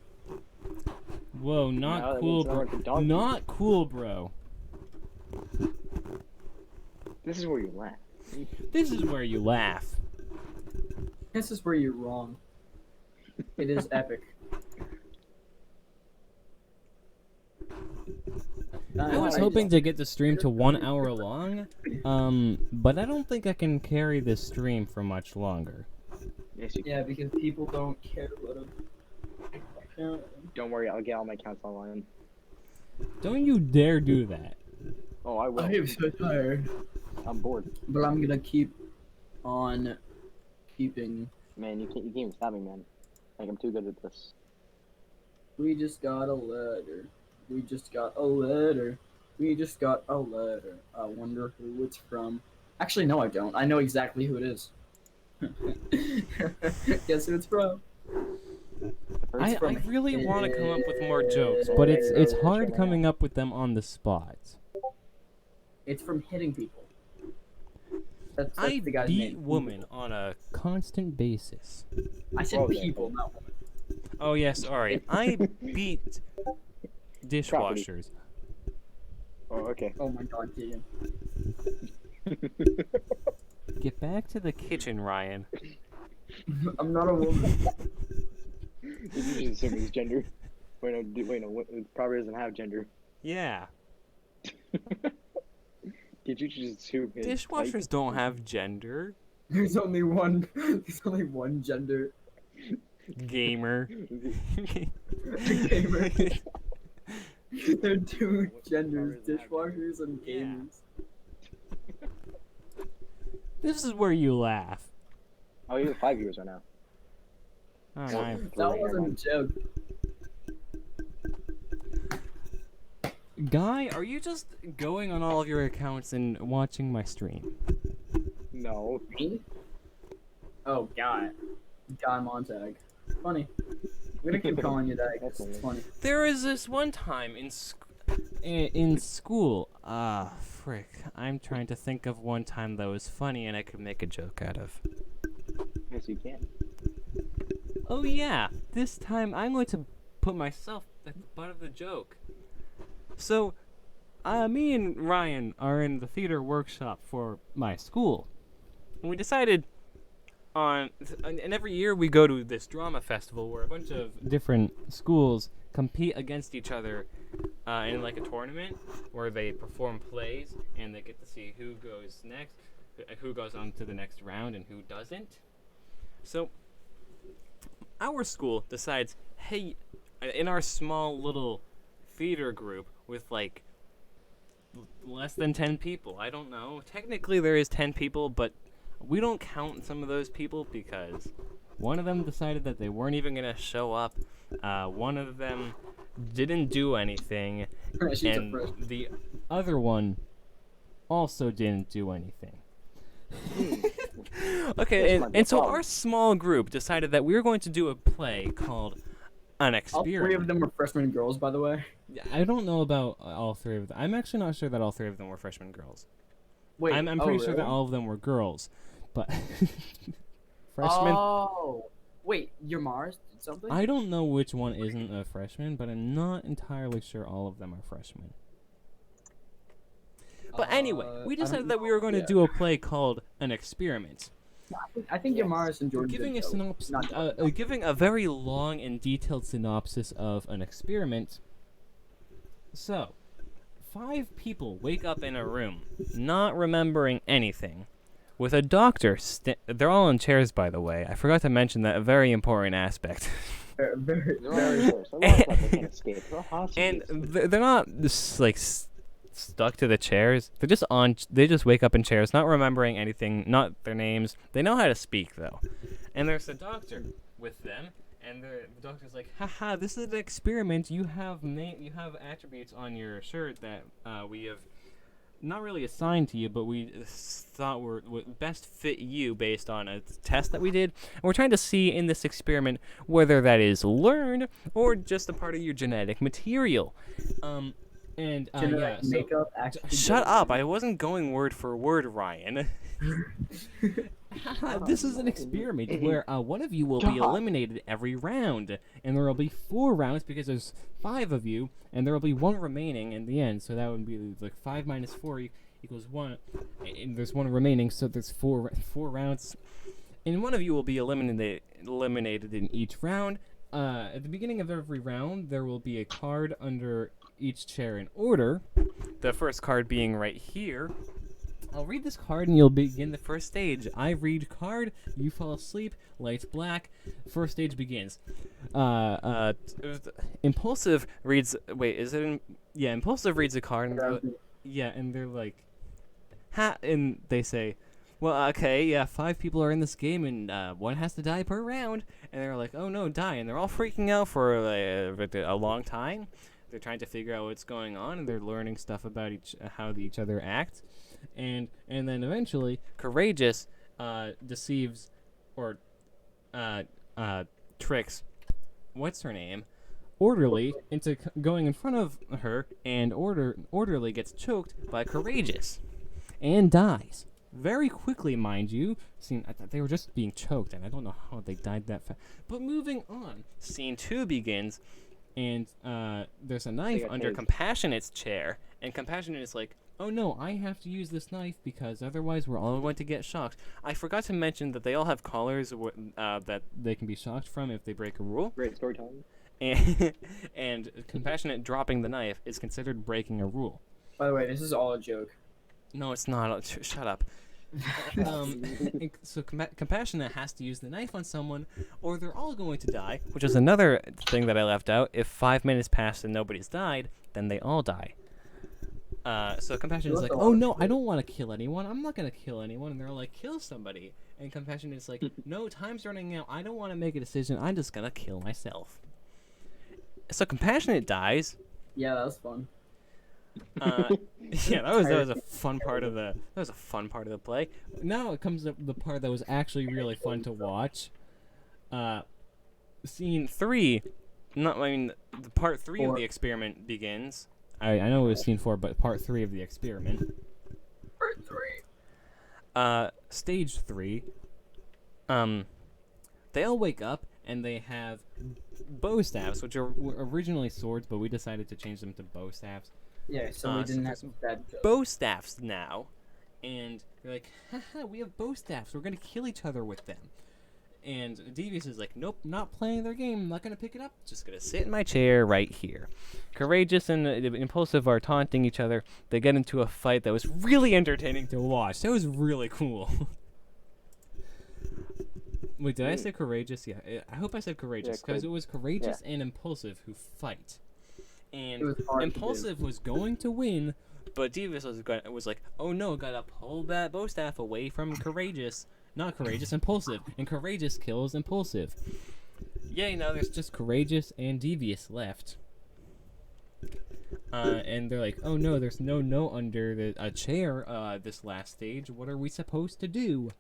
Whoa, No, not that cool, means bro. not like a dog. Not cool, bro. This is where you laugh. This is where you laugh. This is where you're wrong. It is epic. I was hoping to get the stream to 1 hour long, but I don't think I can carry this stream for much longer. Yes, you can. Yeah, because people don't care what a... Don't worry, I'll get all my accounts online. Don't you dare do that. Oh, I will. I am so tired. I'm bored. But I'm gonna keep on keeping. Man, you can't even stop me, man. Like, I'm too good at this. We just got a letter. We just got a letter. We just got a letter. I wonder who it's from. Actually, no, I don't. I know exactly who it is. Guess who it's from? I from really want to come up with more jokes, but it's hard coming up with them on the spot. It's from hitting people. That's I the guy's beat name. women on a constant basis. I said Oh, yeah. people, not women. Oh yeah, sorry. I beat dishwashers. Oh, okay. Oh my god, Keegan. Get back to the kitchen, Ryan. I'm not a woman. You just assume his gender. Wait, no, it probably doesn't have gender. Yeah. Did you just assume his Dishwashers don't have gender. There's only one. There's only one gender. Gamer. Gamer. There are two genders: dishwashers and Yeah. gamers. This is where you laugh. Oh, you have 5 viewers right now. Oh, Oh, my. That wasn't a joke. Guy, are you just going on all of your accounts and watching my stream? No. Me? Oh, Guy. Guy Montag. Funny. We're gonna keep calling you that 'cause it's funny. There was this one time in school. Frick. I'm trying to think of one time that was funny and I could make a joke out of. Yes, you can. Oh yeah, this time I'm going to put myself at the butt of the joke. So, me and Ryan are in the theater workshop for my school, we decided and every year we go to this drama festival where a bunch of different schools compete against each other in like a tournament where they perform plays and they get to see who goes next, who goes on to the next round and who doesn't. So our school decides, hey, in our small little theater group with like less than 10 people, I don't know, technically there is 10 people, but we don't count some of those people because one of them decided that they weren't even going to show up. One of them didn't do anything, and the other one also didn't do anything. Okay, and so our small group decided that we were going to do a play called An Experiment. All 3 of them were freshman girls, by the way. I don't know about all 3 of them. I'm actually not sure that all 3 of them were freshman girls. Wait, I'm pretty sure that all of them were girls, but freshmen. Oh, wait, your Mars did something? I don't know which one isn't a freshman, but I'm not entirely sure all of them are freshmen. But anyway, we decided that we were going to do a play called An Experiment. I think your Mars and Jordan Giving a synopsis, giving a very long and detailed synopsis of an experiment. So, 5 people wake up in a room, not remembering anything, with a doctor. They're all in chairs, by the way. I forgot to mention that, a very important aspect. very And they're not just like stuck to the chairs. They're just on. They just wake up in chairs, not remembering anything, not their names. They know how to speak though. And there's a doctor with them. And the doctor's like, haha, this is an experiment. You have attributes on your shirt that we have not really assigned to you, but we thought would best fit you based on a test that we did. And we're trying to see in this experiment whether that is learned or just a part of your genetic material. Makeup, Shut up! I wasn't going word for word, Ryan. This is an experiment where one of you will be eliminated every round, and there will be 4 rounds because there's 5 of you, and there will be 1 remaining in the end. So that would be like 5 minus 4 equals 1, and there's 1 remaining. So there's 4 rounds, and 1 of you will be eliminated in each round. At the beginning of every round, there will be a card under each chair in order. The first card being right here. I'll read this card and you'll begin the first stage. I read card, you fall asleep, lights black, first stage begins. Impulsive reads, Impulsive reads a card, and they're like, and they say, well, okay, yeah, 5 people are in this game and 1 has to die per round, and they're like, oh no, die, and they're all freaking out for a long time. They're trying to figure out what's going on, and they're learning stuff about how each other act. And then eventually, Courageous deceives or tricks, what's her name, Orderly into going in front of her, and Orderly gets choked by Courageous and dies. Very quickly, mind you. I thought they were just being choked, and I don't know how they died that fast. But moving on, scene 2 begins, and there's a knife under Compassionate's chair, and Compassionate is like, oh no, I have to use this knife because otherwise we're all going to get shocked. I forgot to mention that they all have collars that they can be shocked from if they break a rule. Great storytelling. And Compassionate dropping the knife is considered breaking a rule. By the way, this is all a joke. No, it's not. Shut up. So Compassionate has to use the knife on someone, or they're all going to die, which is another thing that I left out. If 5 minutes pass and nobody's died, then they all die. So Compassionate is like, oh no, I don't want to kill anyone. I'm not going to kill anyone. And they're all like, kill somebody. And Compassionate is like, no, time's running out. I don't want to make a decision. I'm just going to kill myself. So Compassionate dies. Yeah, that was fun. Yeah, that was a fun part of the play. Now it comes up the part that was actually really fun to watch. Scene 3, the part 3 of the experiment begins. I know it was scene 4, but part 3 of the experiment. Part 3. Stage 3. They all wake up and they have bow staffs, which are originally swords, but we decided to change them to bow staffs. Yeah, so we didn't have that joke. Bow staffs now, And they're like, haha, we have bow staffs. We're going to kill each other with them. And Devious is like, nope, not playing their game. I'm not going to pick it up. Just going to sit in my chair right here. Courageous and Impulsive are taunting each other. They get into a fight that was really entertaining to watch. That was really cool. Wait, did I say Courageous? Yeah, I hope I said Courageous, because it was Courageous and Impulsive who fight. And Impulsive was going to win, but Devious was like, oh no, gotta pull that bow staff away from Courageous. Not Courageous, Impulsive. And Courageous kills Impulsive. Yay, now there's just Courageous and Devious left. And they're like, oh no, there's no note under a chair this last stage. What are we supposed to do?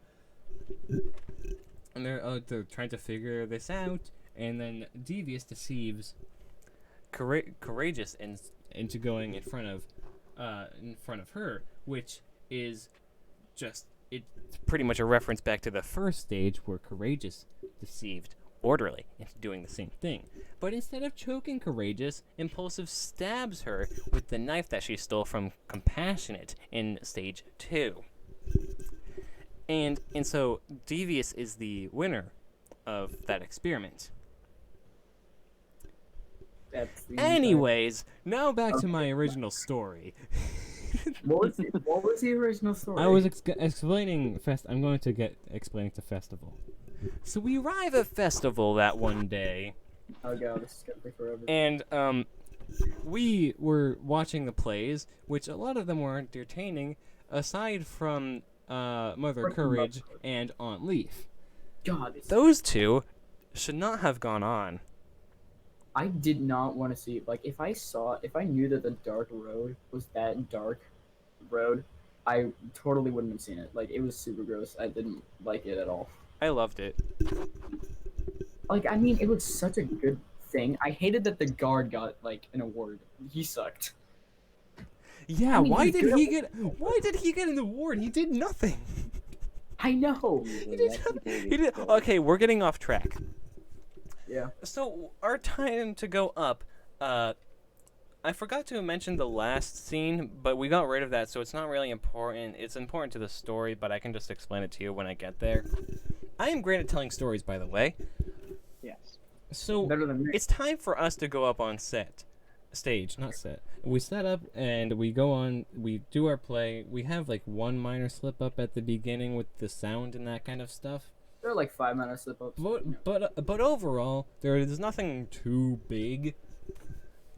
And they're trying to figure this out. And then Devious deceives Courageous into going in front of her, which is just... It's pretty much a reference back to the first stage where Courageous deceived Orderly into doing the same thing. But instead of choking Courageous, Impulsive stabs her with the knife that she stole from Compassionate in stage 2. And so Devious is the winner of that experiment. Anyways, now back to my original story. What was the original story? I was explaining I'm going to get explaining to festival. So we arrive at festival that one day. Oh god, this is gonna take forever. And we were watching the plays, which a lot of them were entertaining, aside from Mother Courage and Aunt Leaf. God, those two should not have gone on. I did not want to see, like, if I knew that the dark road was that dark road, I totally wouldn't have seen it. Like, it was super gross. I didn't like it at all. I loved it. Like, I mean, it was such a good thing. I hated that the guard got, like, an award. He sucked. Yeah, I mean, why did he get an award? He did nothing. I know. He did. Okay, we're getting off track. Yeah. So our time to go up, I forgot to mention the last scene, but we got rid of that, so it's not really important. It's important to the story, but I can just explain it to you when I get there. I am great at telling stories, by the way. Yes. So it's time for us to go up on stage, not set. We set up and we go on. We do our play. We have like one minor slip up at the beginning with the sound and that kind of stuff. There are like 5-minute slip-ups. But overall, there's nothing too big.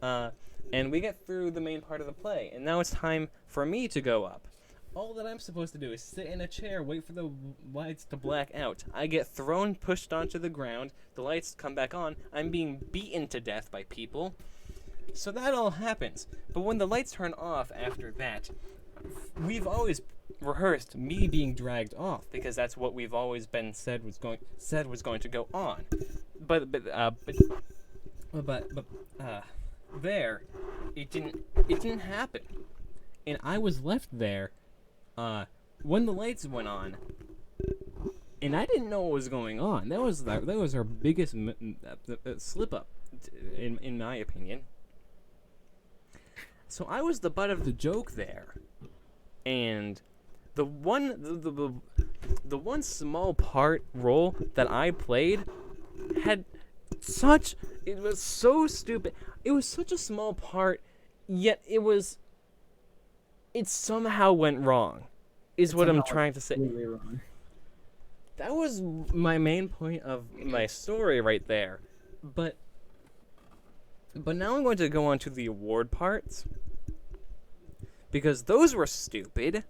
And we get through the main part of the play, and now it's time for me to go up. All that I'm supposed to do is sit in a chair, wait for the lights to black out. I get pushed onto the ground, the lights come back on, I'm being beaten to death by people. So that all happens. But when the lights turn off after that, we've always rehearsed me being dragged off, because that's what we've always been said was going to go on. But there, it didn't happen, and I was left there when the lights went on, and I didn't know what was going on. That was our biggest slip up, in my opinion. So I was the butt of the joke there, and the one small part role that I played it was so stupid. It was such a small part, yet it somehow went wrong, is what I'm trying to say. Really wrong. That was my main point of my story right there. But now I'm going to go on to the award parts, because those were stupid.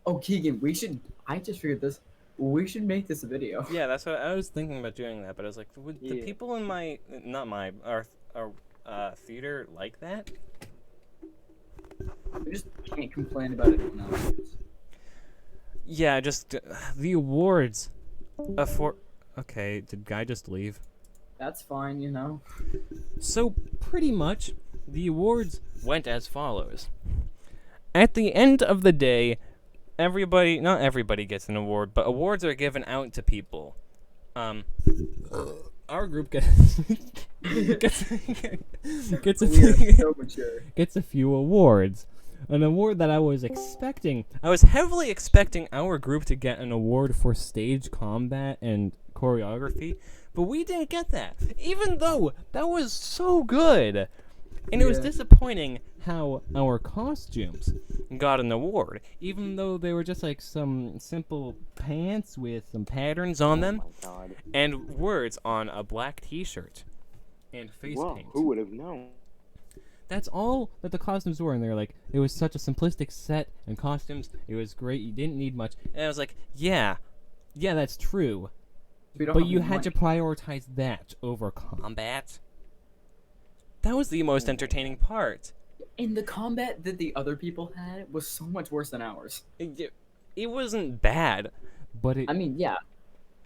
Oh, Keegan, I just figured this. We should make this a video. Yeah, that's what I was thinking about doing that, but I was like, would the people in our theater like that? I just can't complain about it now. Yeah, just the awards. Okay, did Guy just leave? That's fine, you know. So pretty much, the awards went as follows. At the end of the day, not everybody gets an award, but awards are given out to people. Our group gets a few awards. an award that I was expecting. I was heavily expecting our group to get an award for stage combat and choreography, but we didn't get that, even though that was so good. And it was disappointing how our costumes got an award, even though they were just like some simple pants with some patterns on them Oh my god. and words on a black t-shirt and face Whoa, paint. who would have known? That's all that the costumes were, and they were like, it was such a simplistic set and costumes. It was great. You didn't need much. And I was like, yeah, that's true. But you had to prioritize that over combat. That was the most entertaining part. And the combat that the other people had was so much worse than ours. It wasn't bad, but it. I mean, yeah,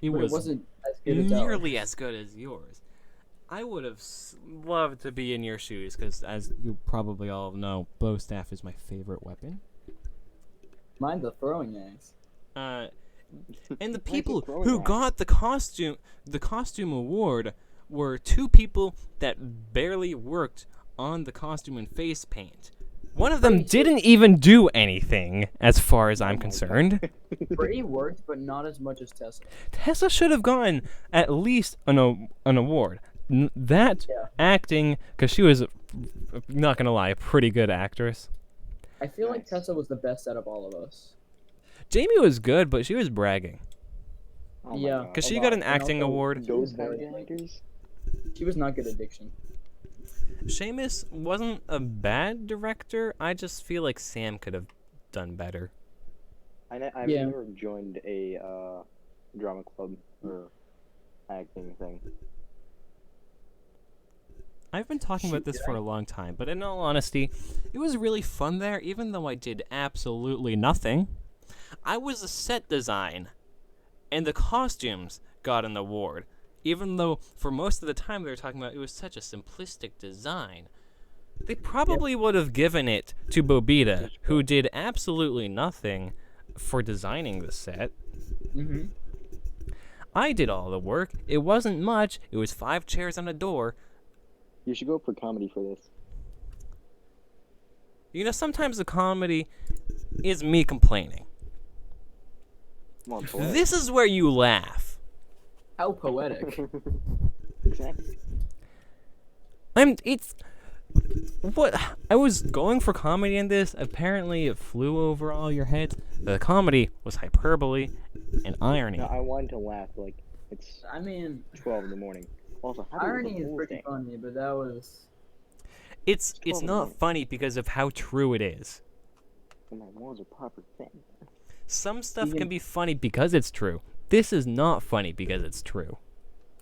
it but it wasn't as good as nearly ours. as good as yours. I would have loved to be in your shoes, because as you probably all know, bow staff is my favorite weapon. Mine's a throwing axe. And the people throwing who axe? got the costume award were two people that barely worked on the costume and face paint. One of them didn't even do anything, as far as I'm concerned. Brady worked, but not as much as Tessa. Tessa should have gotten at least an award. That acting, because she was, not gonna lie, a pretty good actress. I feel like Nice. Tessa was the best out of all of us. Jamie was good, but she was bragging. Oh my Yeah. God. Because she Hold got on. an acting also, award. Those was kind of very- actors? She was not good at diction. Seamus wasn't a bad director. I just feel like Sam could have done better. I've Yeah. never joined a drama club or acting thing. I've been talking about this for a long time, but in all honesty, it was really fun there, even though I did absolutely nothing. I was a set design, and the costumes got an award, even though for most of the time they were talking about it was such a simplistic design. They probably would have given it to Bobita, who did absolutely nothing for designing the set. Mm-hmm. I did all the work. It wasn't much. It was 5 chairs and a door. You should go for comedy for this. You know, sometimes the comedy is me complaining. Come on, boy. This is where you laugh. How poetic. Exactly. What? I was going for comedy in this. Apparently, it flew over all your heads. The comedy was hyperbole and irony. No, I wanted to laugh like it's I mean, 12 in the morning. Also, how irony is pretty funny, but that was... It's Totally. not funny because of how true it is. My walls are proper thin. Some stuff Keegan- can be funny because it's true. This is not funny because it's true.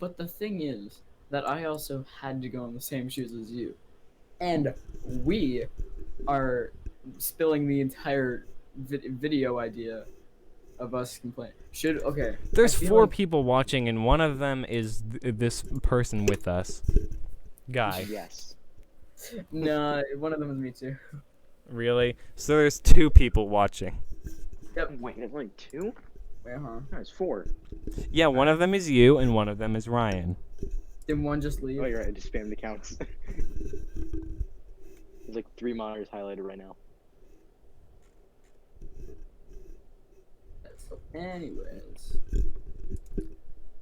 But the thing is that I also had to go in the same shoes as you. And we are spilling the entire video idea of us complaining. Okay. There's I feel 4 like- people watching, and one of them is this person with us. Guy. Yes. No, one of them is me too. Really? So there's 2 people watching. Wait, there's only 2? Wait, huh? No, there's 4. Yeah, one of them is you, and one of them is Ryan. Did one just leave? Oh, you're right. I just spammed accounts. There's like 3 monitors highlighted right now. So anyways.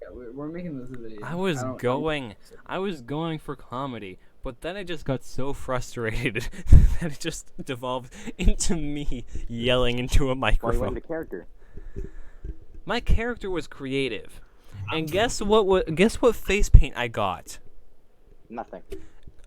Yeah, we're making this a video. I was don't- going for comedy, but then I just got so frustrated that it just devolved into me yelling into a Why you microphone. wanted a character? My character was creative, and guess what face paint I got? Nothing.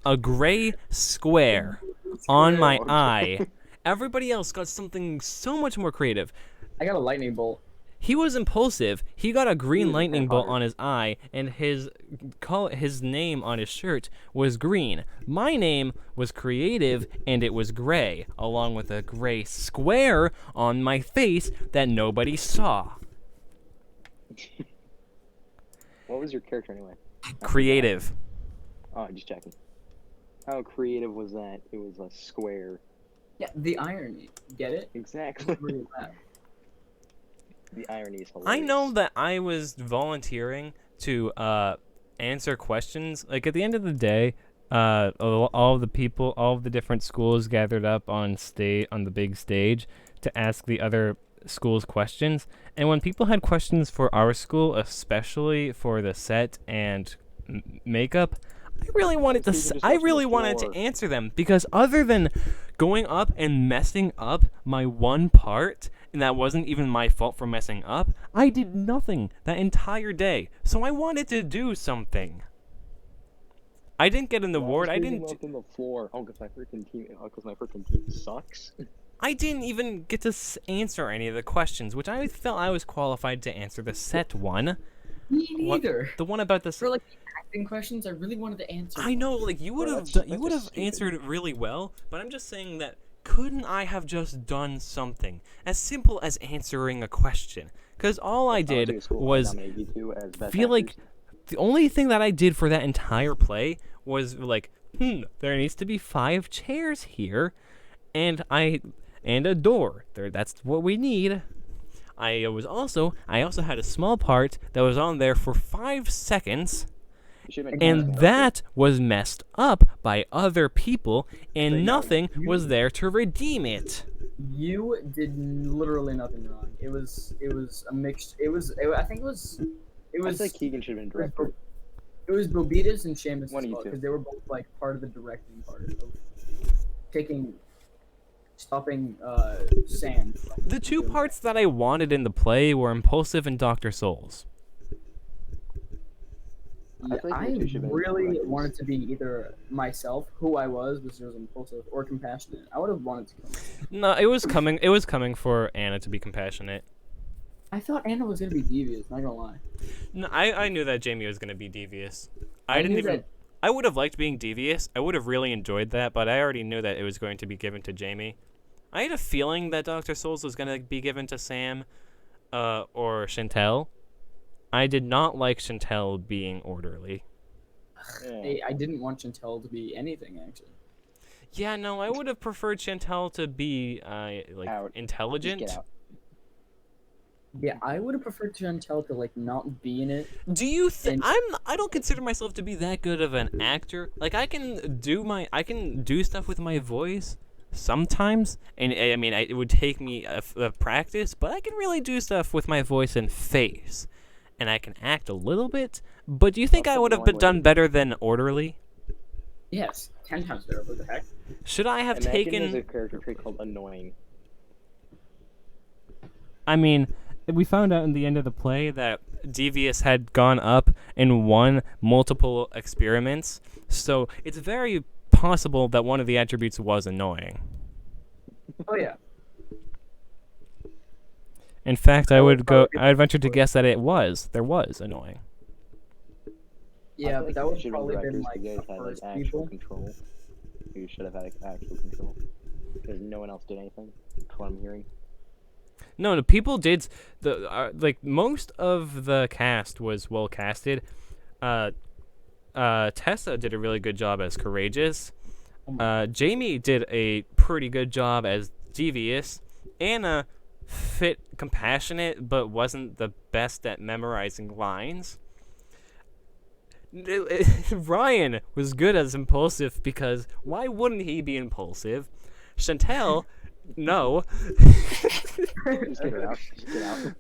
A gray square on my Okay. eye. Everybody else got something so much more creative. I got a lightning bolt. He was impulsive. He got a green was a lightning bolt vampire. on his eye, and his name on his shirt was green. My name was creative, and it was gray, along with a gray square on my face that nobody saw. What was your character anyway? Creative. Oh, just checking. How creative was that? It was a square. Yeah, the irony. Get it? Exactly. Where you at? The irony is hilarious. I know that I was volunteering to answer questions. Like, at the end of the day, all of the people, all of the different schools gathered up on the big stage to ask the other schools questions. And when people had questions for our school, especially for the set and makeup, I really wanted to answer them, because other than going up and messing up my one part, and that wasn't even my fault for messing up, I did nothing that entire day. So I wanted to do something. I didn't get an award. I didn't. Up on the floor. Oh, because my freaking team sucks. I didn't even get to answer any of the questions, which I felt I was qualified to answer. The set one. Me neither. The one about the. For like acting questions, I really wanted to answer. I know, like you would have answered it really well, but I'm just saying that couldn't I have just done something as simple as answering a question? Because all I did was feel like. The only thing that I did for that entire play was like, there needs to be 5 chairs here, and a door. That's what we need. I also had a small part that was on there for 5 seconds, and that was messed up by other people, and nothing was there to redeem it. You did literally nothing wrong. It was a mixed. I think it was. I think Keegan should have been director. It was Bobitas and Seamus One as of you well, two. because they were both like part of the directing part of stopping Sam. The 2 parts that I wanted in the play were Impulsive and Dr. Souls. Yeah, I really wanted to be either myself, who I was, which was impulsive, or compassionate. I would have wanted to come. No, it was coming. It was coming for Anna to be compassionate. I thought Anna was gonna be devious. Not gonna lie. No, I knew that Jamie was gonna be devious. I would have liked being devious. I would have really enjoyed that, but I already knew that it was going to be given to Jamie. I had a feeling that Dr. Souls was gonna be given to Sam, or Chantel. I did not like Chantel being orderly. I didn't want Chantel to be anything, actually. Yeah, no, I would have preferred Chantel to be intelligent. Just get out. Yeah, I would have preferred Chantel to like not be in it. Do you think I don't consider myself to be that good of an actor. Like I can do stuff with my voice sometimes, and I mean it would take me a practice, but I can really do stuff with my voice and face, and I can act a little bit. But do you think I would have done better than orderly? Yes, 10 times better. What the heck? Should I have taken? There's a character trait called annoying. I mean, we found out in the end of the play that Devious had gone up and won multiple experiments, so it's very possible that one of the attributes was annoying. Oh yeah. In fact, I'd venture to guess that there was annoying. Yeah, but that would should probably have been been like the directors first who had actual people. control. You should have had actual control because no one else did anything. That's what I'm hearing. No, people did. Most of the cast was well casted. Tessa did a really good job as Courageous. Jamie did a pretty good job as Devious. Anna fit Compassionate, but wasn't the best at memorizing lines. Ryan was good as Impulsive, because why wouldn't he be impulsive? Chantel, no. Just get it out. Just get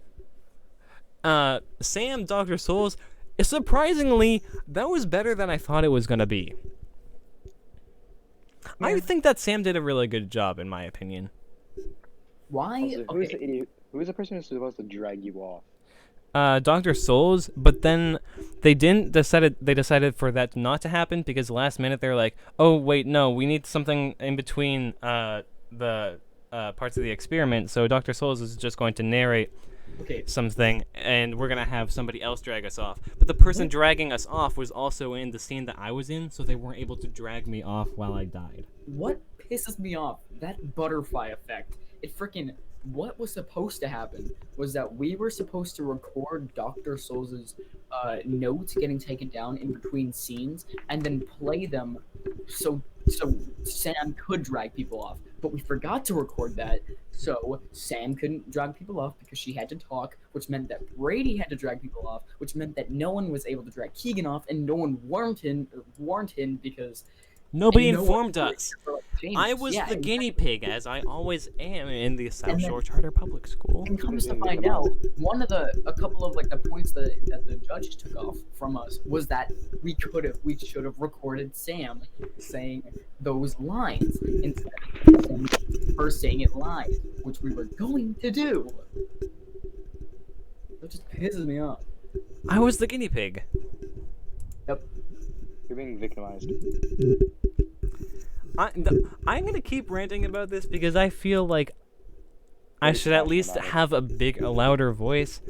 out. Sam, Dr. Souls, surprisingly, that was better than I thought it was gonna be. Yeah. I think that Sam did a really good job, in my opinion. Why? Also, who is the idiot? Who is the person who's supposed to drag you off? Dr. Souls, but then they decided for that not to happen, because last minute they're like, oh wait, no, we need something in between the parts of the experiment, so Dr. Souls is just going to narrate something, and we're gonna have somebody else drag us off. But the person dragging us off was also in the scene that I was in, so they weren't able to drag me off while I died. What pisses me off? That butterfly effect. What was supposed to happen was that we were supposed to record Dr. Souls' notes getting taken down in between scenes and then play them so Sam could drag people off. but we forgot to record that. So Sam couldn't drag people off because she had to talk, which meant that Brady had to drag people off, which meant that no one was able to drag Keegan off, and no one warned him because Nobody no one informed was us. for, like, James. I was Yeah, the guinea pig, as I always am in the South And then- Shore Charter Public School. And comes to find out, a couple of like the points that the judges took off from us was that we should have recorded Sam saying those lines instead of her saying it live, which we were going to do. That just pisses me off. I was the guinea pig. You're being victimized. I'm gonna keep ranting about this because I feel like I Very should at passionate least about it. have a louder voice.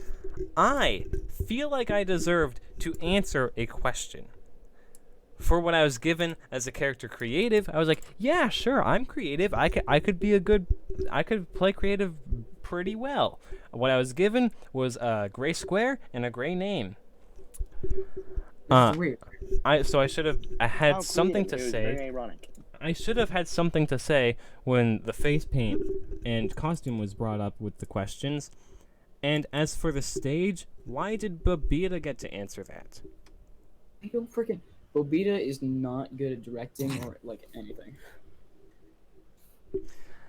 I feel like I deserved to answer a question. For what I was given as a character creative, I was like, yeah, sure, I'm creative. I could play creative pretty well. What I was given was a gray square and a gray name. It's weird. I should have had How something creative. to It was say. Very ironic. I should have had something to say when the face paint and costume was brought up with the questions. And as for the stage, why did Babita get to answer that? I don't freaking. Bobita is not good at directing or like anything.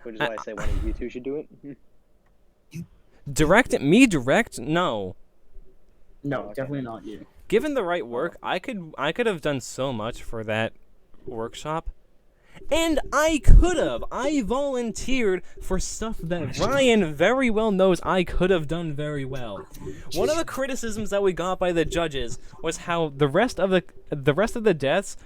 Which is why I say one of you two should do it. Direct? No. No, okay. definitely not you. Given the right work, I could have done so much for that workshop. And I volunteered for stuff that Ryan very well knows I could have done very well. One of the criticisms that we got by the judges was how the rest of the deaths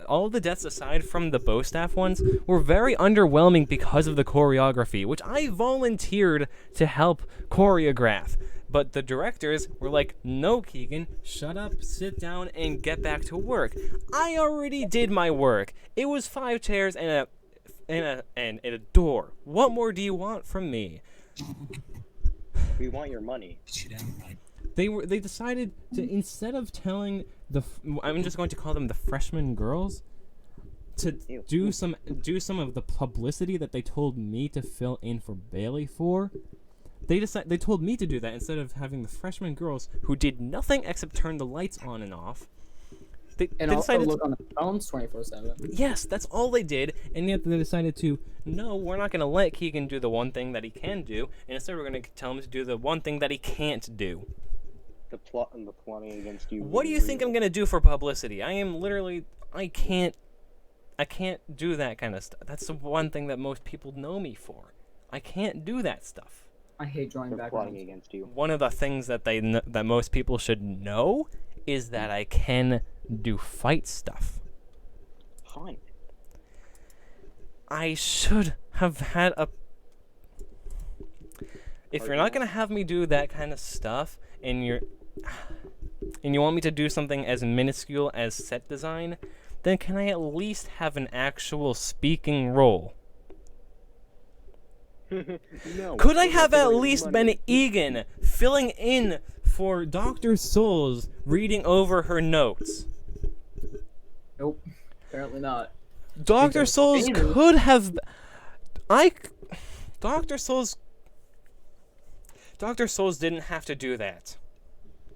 all of the deaths aside from the bow staff ones were very underwhelming because of the choreography, which I volunteered to help choreograph. But the directors were like, no, Keegan, shut up, sit down, and get back to work. I already did my work. It was 5 chairs and a door. What more do you want from me? We want your money. They decided to, instead of telling I'm just going to call them the freshman girls, to do some of the publicity that they told me to fill in for Bailey for. They told me to do that instead of having the freshman girls who did nothing except turn the lights on and off. They Also decided look on the phones 24/7. yes, that's all they did, and yet they decided to, no, we're not going to let Keegan do the one thing that he can do, and instead we're going to tell him to do the one thing that he can't do. The plotting against you. What do you think I'm going to do for publicity? I can't do that kind of stuff. That's the one thing that most people know me for. I can't do that stuff. I hate drawing They're plotting backgrounds. against you. One of the things that that most people should know is that I can do fight stuff. Fine. I should have had a... If you're not going to have me do that kind of stuff, and you want me to do something as minuscule as set design, then can I at least have an actual speaking role? No. Could I have at Your least money. been Egan, filling in for Dr. Souls, reading over her notes? Nope, apparently not. Dr. Because Souls Bailey- could have... Dr. Souls didn't have to do that.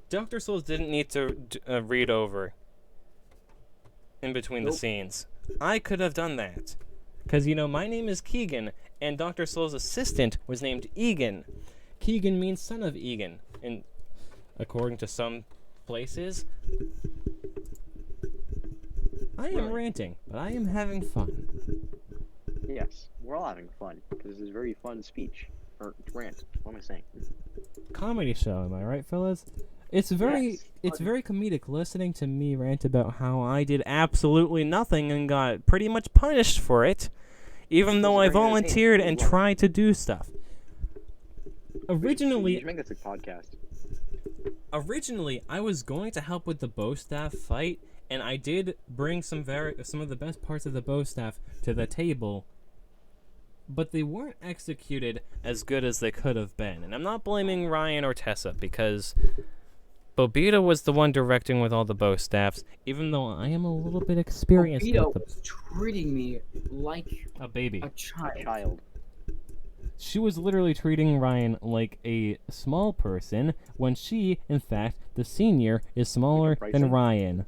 Dr. Souls didn't need to read over in between the Nope. scenes. I could have done that. Because, my name is Keegan, and Dr. Soul's assistant was named Egan. Keegan means son of Egan, and according to some places. I am ranting, but I am having fun. Yes, we're all having fun because this is a very fun speech or rant. What am I saying? Comedy show, am I right, fellas? It's very Yes. it's very comedic listening to me rant about how I did absolutely nothing and got pretty much punished for it, even though I very entertaining. volunteered and Well. tried to do stuff. You Originally, should make this a podcast. I was going to help with the bow staff fight, and I did bring some of the best parts of the bow staff to the table, but they weren't executed as good as they could have been. And I'm not blaming Ryan or Tessa, because Bobita was the one directing with all the bow staffs, even though I am a little bit experienced Vito with was treating me like a baby. a child. A child. She was literally treating Ryan like a small person when she, in fact, the senior, is smaller Like a than Bryson? Ryan.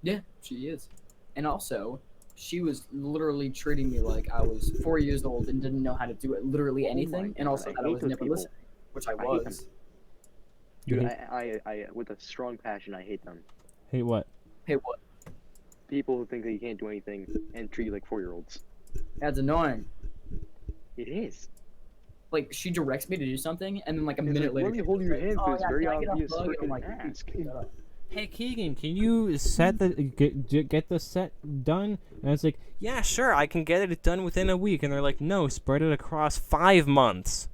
Yeah, she is. And also, she was literally treating me like I was 4 years old and didn't know how to do it, literally Oh my anything, and God, also I that I hate was those never people. listening, which I I hate them. was. You Dude, hate, I with a strong passion, I hate them. hate what? Hey, what? People who think that you can't do anything and treat you like 4-year-olds. That's annoying. It is. Like, she directs me to do something, and then like a It's minute like, later, let me she's hold your like, hand "Oh, for this yeah, very can I get a obvious hug?" And I'm freaking like, task. shut up. Hey Keegan, can you set the get the set done? And I was like, yeah, sure, I can get it done within a week. And they're like, no, spread it across 5 months.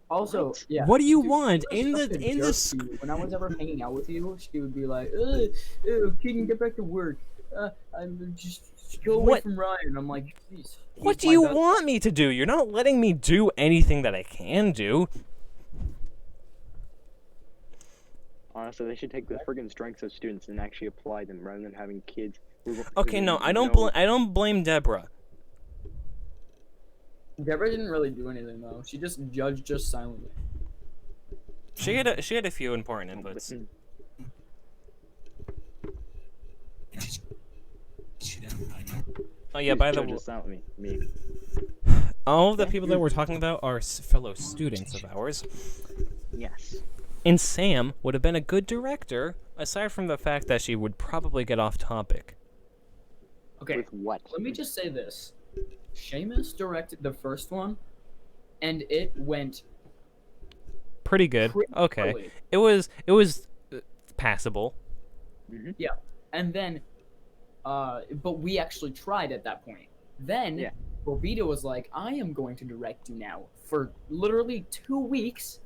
Also, What? yeah. What do you dude, want she was in such a the jerk to you. When I was ever hanging out with you, she would be like, "Ugh, Keegan, get back to work. I'm just go away What? from Ryan." I'm like, "Please." What he's do my you best want me to do? You're not letting me do anything that I can do. Honestly, they should take the friggin' strengths of students and actually apply them rather than having kids. Okay, no, I don't blame Deborah. Deborah didn't really do anything though. She just judged just silently. She had a few important inputs. Oh yeah, by the way, Just not me. all of the people that we're talking about are fellow students of ours. Yes. And Sam would have been a good director, aside from the fact that she would probably get off topic. Okay, With what? let me just say this: Seamus directed the first one, and it went Pretty good. pretty Okay. poorly. It was passable. Yeah, and then, but we actually tried at that point. Then, Yeah. Bobita was like, "I am going to direct you now for literally 2 weeks,"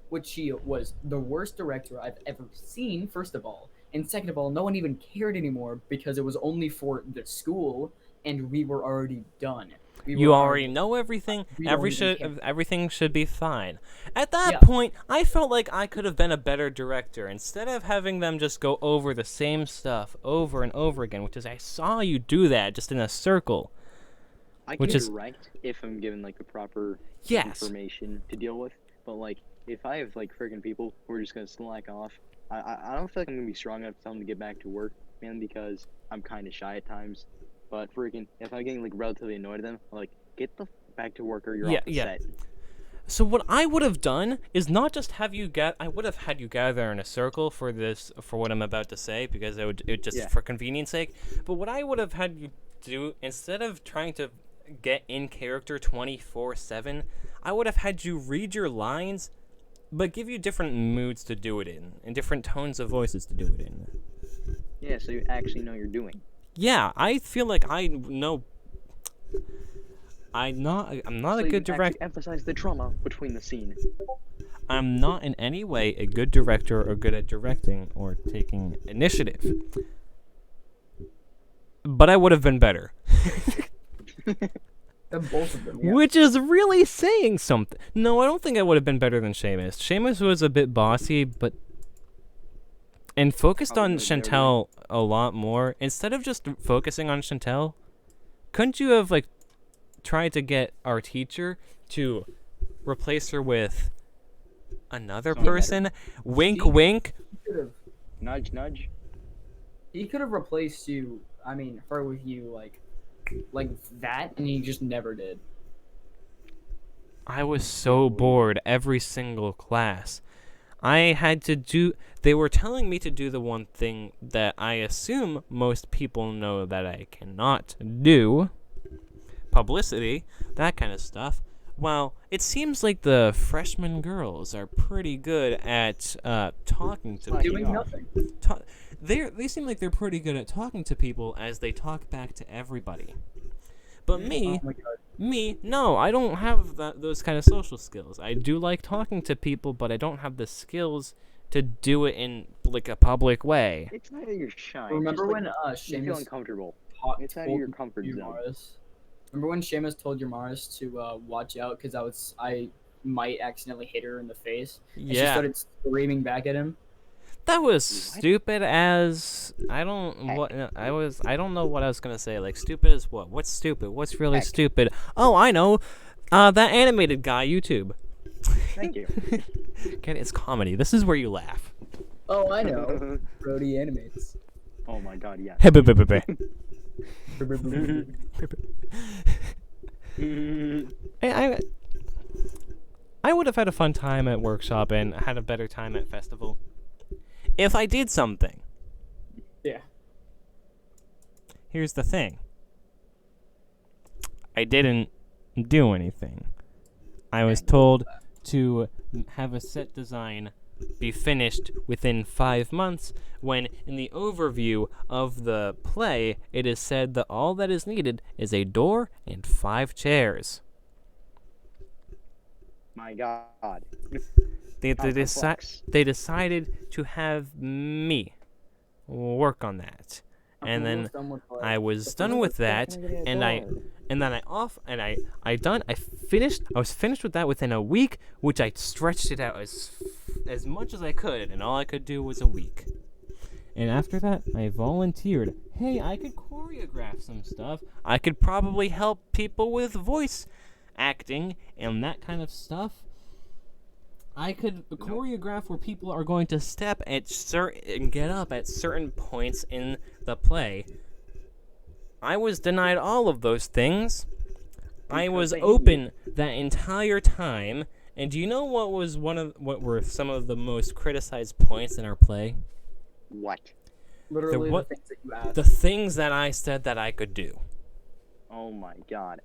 which she was the worst director I've ever seen. First of all, and second of all, no one even cared anymore because it was only for the school, and we were already done. You already know everything. We don't even care. Everything should be fine. At that Yeah. point, I felt like I could have been a better director instead of having them just go over the same stuff over and over again. Which is, I saw you do that just in a circle. I can Which is- direct if I'm given like the proper Yes. information to deal with, but like if I have like friggin' people who are just gonna slack off, I don't feel like I'm gonna be strong enough to tell them to get back to work, mainly because I'm kind of shy at times. But friggin', if I'm getting like relatively annoyed at them, I'm like get the back to work or you're off the set. So what I would have done is not just have you I would have had you gather in a circle for what I'm about to say, because it just Yeah. for convenience sake. But what I would have had you do, instead of trying to get in character 24/7, I would have had you read your lines, but give you different moods to do it in, and different tones of voices to do it in. Yeah, so you actually know what you're doing. Yeah, I feel like I know. I'm not So a you good can actually director. emphasize the trauma between the scene. I'm not in any way a good director or good at directing or taking initiative. But I would have been better. Both of them. Yeah. Which is really saying something. No, I don't think I would have been better than Seamus. Seamus was a bit bossy, and focused Probably on would have been Chantel a lot more. Instead of just focusing on Chantel, couldn't you have tried to get our teacher to replace her with another Someone better. person? Wink, Steve- wink. Nudge, nudge. He could have replaced you. I mean, her with you, like that, and he just never did. I was so bored every single class. I had to do. They were telling me to do the one thing that I assume most people know that I cannot do. Publicity, that kind of stuff. Well, it seems like the freshman girls are pretty good at talking to Doing Doing off. nothing. They seem like they're pretty good at talking to people as they talk back to everybody. But me, Oh my God. no, I don't have those kind of social skills. I do like talking to people, but I don't have the skills to do it in a public way. It's not that you're shy. Remember just, when like, you feel Seamus uncomfortable. taught It's out of told your comfort zone. Maris? Remember when Seamus told Maris to watch out because I might accidentally hit her in the face. And she Yeah. started screaming back at him. That was What? stupid as I don't Heck. what I don't know what I was gonna say. Like stupid as what? What's stupid? What's really Heck. stupid? Oh, I know. That animated guy, YouTube. Thank you. Get it? It's comedy. This is where you laugh. Oh, I know. Brody animates. Oh my god, yeah. I I would have had a fun time at workshop and had a better time at festival if I did something. Yeah. Here's the thing. I didn't do anything. I was told to have a set design be finished within 5 months, when in the overview of the play it is said that all that is needed is a door and 5 chairs. My god. They How complex. decided to have me work on that. And then I was done with that, and I was finished with that within a week, which I stretched it out as much as I could, and all I could do was a week. And after that, I volunteered. Hey, I could choreograph some stuff. I could probably help people with voice acting and that kind of stuff. I could choreograph where people are going to step at and get up at certain points in the play. I was denied all of those things. I was open that entire time. And do you know what were some of the most criticized points in our play? What? Literally what- the things that you asked. The things that I said that I could do. Oh my god.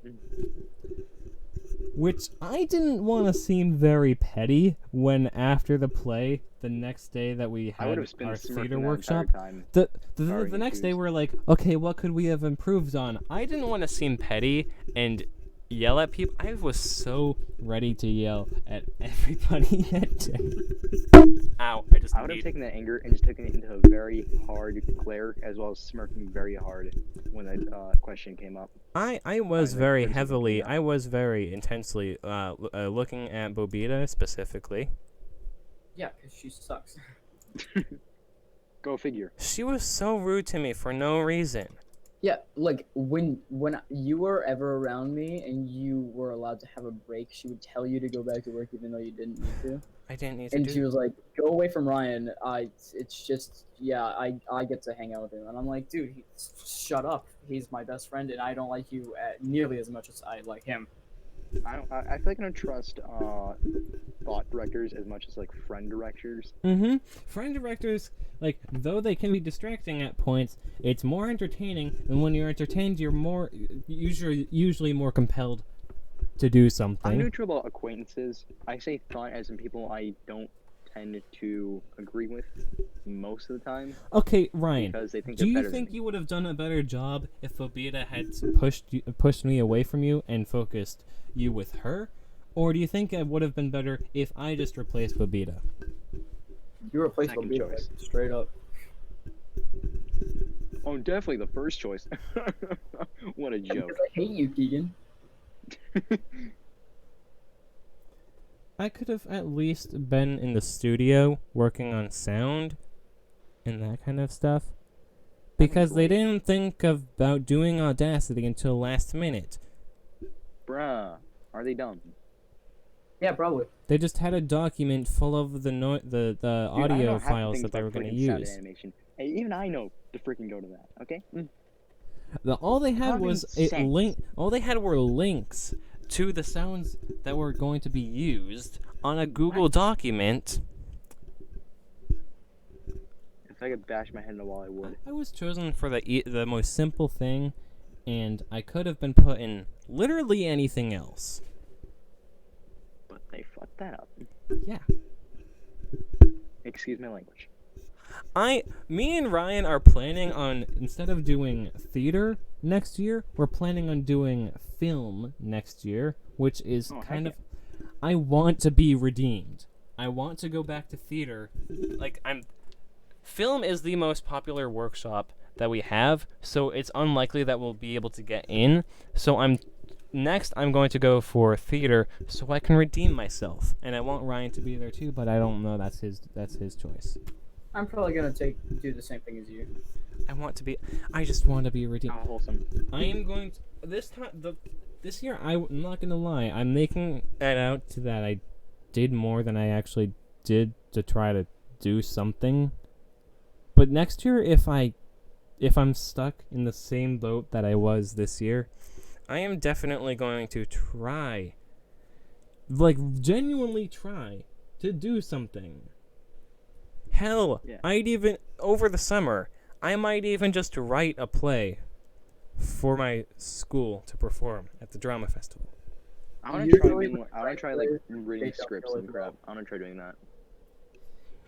Which I didn't want to seem very petty when after the play, the next day that we I would had have been our smirking theater that workshop, entire time. the next day we're like, okay, what could we have improved on? I didn't want to seem petty and yell at people. I was so ready to yell at everybody that day. Ow, I would have taken that anger and just taken it into a very hard glare, as well as smirking very hard when that question came up. I was I very know, heavily, yeah. I was very intensely looking at Bobita specifically. Yeah, because she sucks. Go figure. She was so rude to me for no reason. Yeah, like when you were ever around me and you were allowed to have a break, she would tell you to go back to work even though you didn't need to. I didn't need to And do she was like, "Go away from Ryan. It's just I get to hang out with him." And I'm like, "Dude, shut up. He's my best friend, and I don't like you nearly as much as I like him." I feel like I don't trust thought directors as much as like friend directors. Mm-hmm. Friend directors, like, though they can be distracting at points, it's more entertaining, and when you're entertained, you're more usually more compelled to do I'm something. neutral about acquaintances. I say thought as in people I don't tend to agree with most of the time Okay, Ryan, because they think do they're you better think than me. you would have done a better job if Obita had pushed me away from you and focused you with her? Or do you think it would have been better if I just replaced Bobita? You replaced Second Bobita, choice. like, straight up. Oh, definitely the first choice. What a Yeah, joke. because I hate you, Keegan. I could have at least been in the studio working on sound and that kind of stuff. Because they didn't think about doing Audacity until last minute. Bruh, are they dumb? Yeah, probably. They just had a document full of the Dude, I know audio half the files things that they about were going to freaking sound use. animation. Hey, even I know to freaking go to that. Okay. All they had Common was sense. All they had were links to the sounds that were going to be used on a Google document. If I could bash my head in the wall, I would. I was chosen for the most simple thing, and I could have been put in literally anything else. But they fucked that up. Yeah. Excuse my language. Me and Ryan are planning on, instead of doing theater next year, we're planning on doing film next year, which is Oh, heck kind of, yeah. I want to be redeemed. I want to go back to theater. Film is the most popular workshop that we have, so it's unlikely that we'll be able to get in. So I'm next I'm going to go for theater so I can redeem myself, and I want Ryan to be there too, but I don't know. That's his choice. I'm probably gonna do the same thing as you. I just want to be redeemed. How wholesome. I am going to this year. I'm not gonna lie. I'm making it out to that I did more than I actually did to try to do something. But next year, if I'm stuck in the same boat that I was this year, I am definitely going to try, like genuinely try to do something. Hell, Yeah. I'd even over the summer, I might even just write a play for my school to perform at the drama festival. I want to You try really being. I want to try like reading they don't scripts really and crap. I want to try doing that.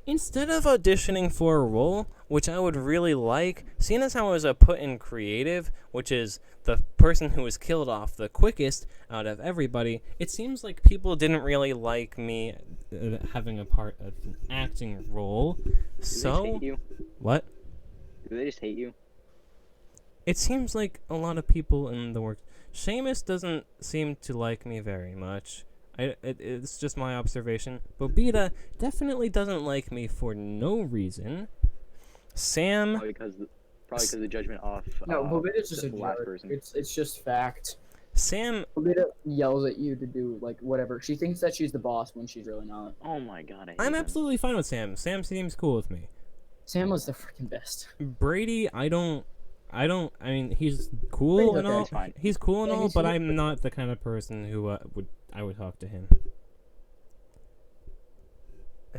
Instead of auditioning for a role, which I would really like, seeing as how I was put in creative, which is the person who was killed off the quickest out of everybody, it seems like people didn't really like me having a part of an acting role. Do they just hate you? What? Do they just hate you? It seems like a lot of people in the work. Seamus doesn't seem to like me very much. It's just my observation. Bobita definitely doesn't like me for no reason. Sam. Probably because of the judgment off. No, Bobita's just a the last jerk. person. It's just fact. Sam. Bobita yells at you to do like whatever. She thinks that she's the boss when she's really not. Oh my god, I hate I'm him. absolutely fine with Sam. Sam seems cool with me. Sam was the freaking best. Brady, I mean, he's cool Brady's and okay, all. he's fine. He's cool and Yeah, all, he's- but he's I'm not the kind of person who I would talk to him.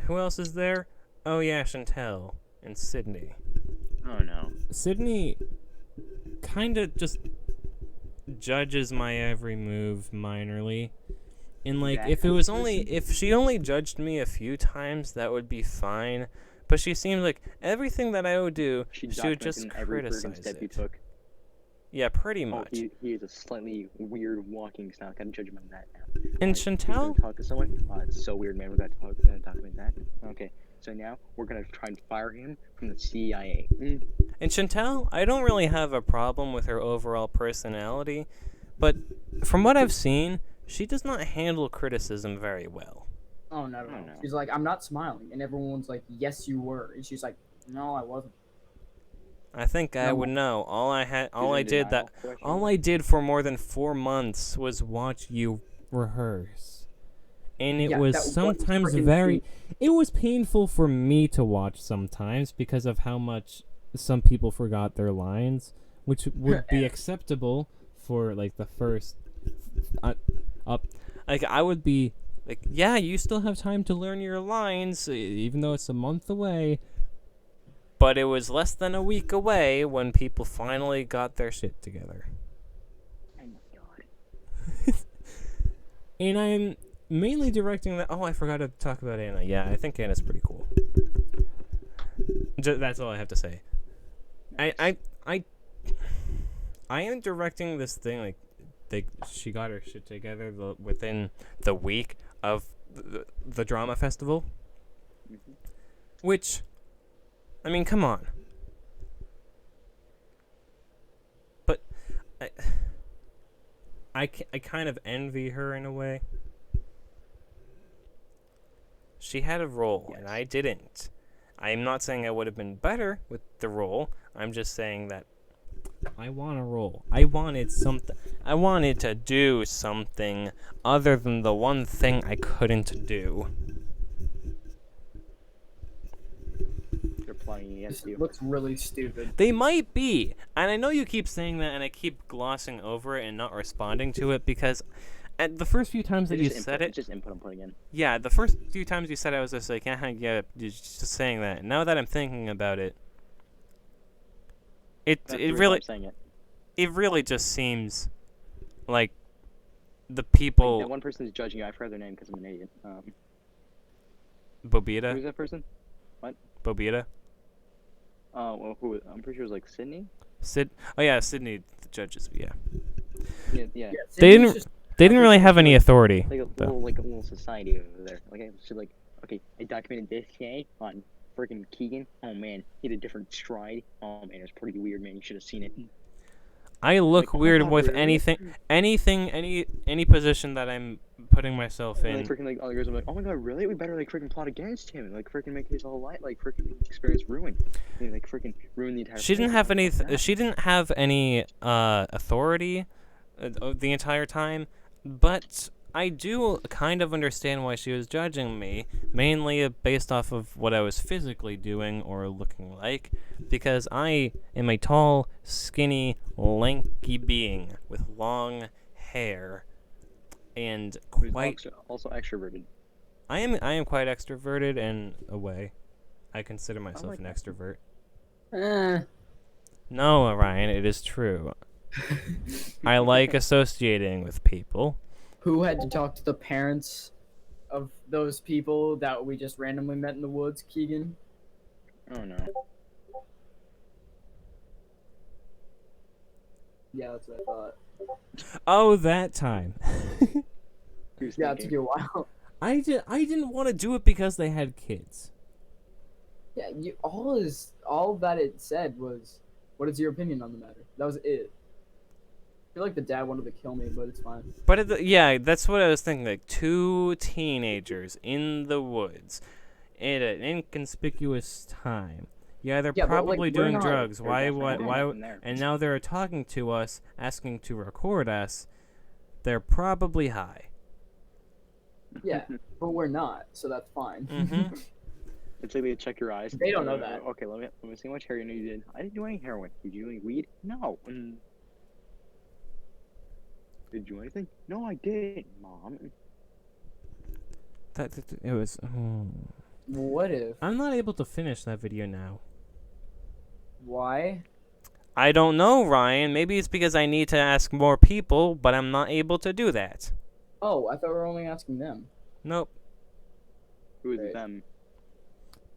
Who else is there? Oh yeah, Chantel and Sydney. Oh no. Sydney kind of just judges my every move minorly. And like That if it was person. if she only judged me a few times, that would be fine. But she seems like everything that I would do, she would just documented every freaking criticize step you it. took. Yeah, pretty Oh, much. he is a slightly weird walking style. Gotta judge him on that now. And He's gonna Chantel? talk to someone. Oh, it's so weird, man. We're gonna talk about that. Okay, so now we're gonna try and fire him from the CIA. And Chantel, I don't really have a problem with her overall personality, but from what I've seen, she does not handle criticism very well. Oh no, no, Oh, no. no. She's like, I'm not smiling, and everyone's like, yes, you were, and she's like, no, I wasn't. I think I No. would know. All I Did did for more than 4 months was watch you rehearse. And it Yeah, was that was sometimes freaking it was painful for me to watch sometimes because of how much some people forgot their lines, which would be acceptable for like the first up like I would be like, yeah, you still have time to learn your lines even though it's a month away. But it was less than a week away when people finally got their shit together. Oh my god. And I'm mainly directing that. Oh, I forgot to talk about Anna. Yeah, I think Anna's pretty cool. That's all I have to say. I am directing this thing like she got her shit together within the week of the drama festival, which, I mean, come on. But I kind of envy her in a way. She had a role, and Yes. I didn't. I'm not saying I would have been better with the role. I'm just saying that I want a role. I wanted something. I wanted to do something other than the one thing I couldn't do. They're plotting against This you. looks really stupid. They might be. And I know you keep saying that, and I keep glossing over it and not responding to it because at the first few times that It's you just said input, it, it's just input I'm putting in. yeah, the first few times you said it, I was just like, yeah, you're just saying that. Now that I'm thinking about it, That's the it reason really I'm saying it. it really just seems like the Like, people. that one person is judging you. I forgot their name because I'm an idiot. Who's Bobita. that person? Bobita. Well, who? I'm pretty sure it was like Sydney. Oh yeah, Sydney. The judges. Yeah. Yeah. Yeah, They Sydney's didn't- just- They didn't really have any authority. Like a little society over there. Like she's like, okay, I documented this today on freaking Keegan. Oh man, he had a different stride. Oh man, it was pretty weird, man. You should have seen it. I look Like, oh my weird God, with really? any position that I'm putting myself And in. like freaking like all the girls are like, oh my God, really? We better like freaking plot against him and like freaking make his whole life like freaking experience ruined. And like freaking ruin the entire. She didn't place. have Like, any. fuck that. She didn't have any authority the entire time, but I do kind of understand why she was judging me, mainly based off of what I was physically doing or looking like, because I am a tall, skinny, lanky being with long hair, and Who's quite. also extroverted. I am quite extroverted in a way. I consider myself like an that. extrovert. Eh. No, Ryan, it is true. I like associating with people. Who had to talk to the parents of those people that we just randomly met in the woods, Keegan? Oh no. Yeah, that's what I thought. Oh, that time. Who's Yeah, it took thinking? you a while. I didn't want to do it because they had kids. Yeah, all that it said was, "What is your opinion on the matter?" That was it. I feel like the dad wanted to kill me, but it's fine. But yeah, that's what I was thinking. Like 2 teenagers in the woods at an inconspicuous time. Yeah, they're Yeah, but, like, probably we're doing not- drugs. They're Why? definitely doing Why? nothing there. And now they're talking to us, asking to record us. They're probably high. Yeah, but we're not, so that's fine. Mm-hmm. It's like they check your eyes. They don't know that. Okay, let me see how much heroin you did. I didn't do any heroin. Did you do any weed? No. Did you do anything? No, I didn't, Mom. It was. What if? I'm not able to finish that video now. Why? I don't know, Ryan. Maybe it's because I need to ask more people, but I'm not able to do that. Oh, I thought we were only asking them. Nope. Who is Right. them?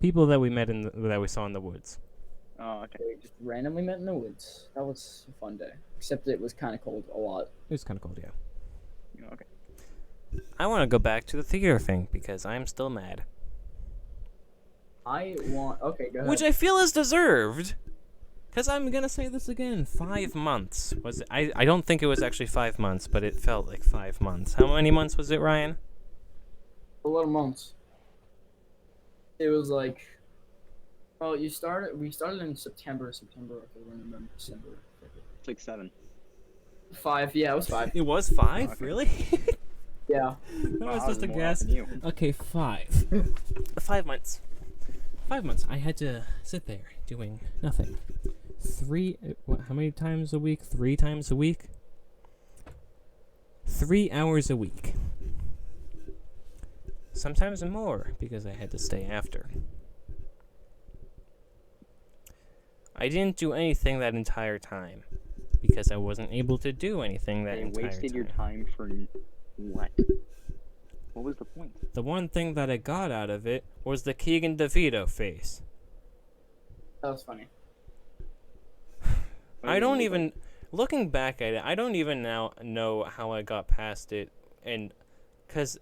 People that we met that we saw in the woods. Oh, okay. We just randomly met in the woods. That was a fun day. Except it was kind of cold a lot. It was kind of cold, yeah. Okay. I want to go back to the theater thing because I'm still mad. Okay, go ahead. Which I feel is deserved. Because I'm going to say this again. 5 months. Was it? I don't think it was actually 5 months, but it felt like 5 months. How many months was it, Ryan? A lot of months. It was like, well, we started in September, if I remember, December. It's like 7. 5, yeah, it was 5. It was 5? Oh, okay. Really? Yeah. That was Wow, just a more guess. than you. Okay, 5. 5 months. 5 months. I had to sit there doing nothing. How many times a week? 3 times a week? 3 hours a week. Sometimes more, because I had to stay after. I didn't do anything that entire time, because I wasn't able to do anything that They entire wasted time. your time for what? What was the point? The one thing that I got out of it was the Keegan DeVito face. That was funny. What I did it don't look even, like? looking back at it, I don't even now know how I got past it, and because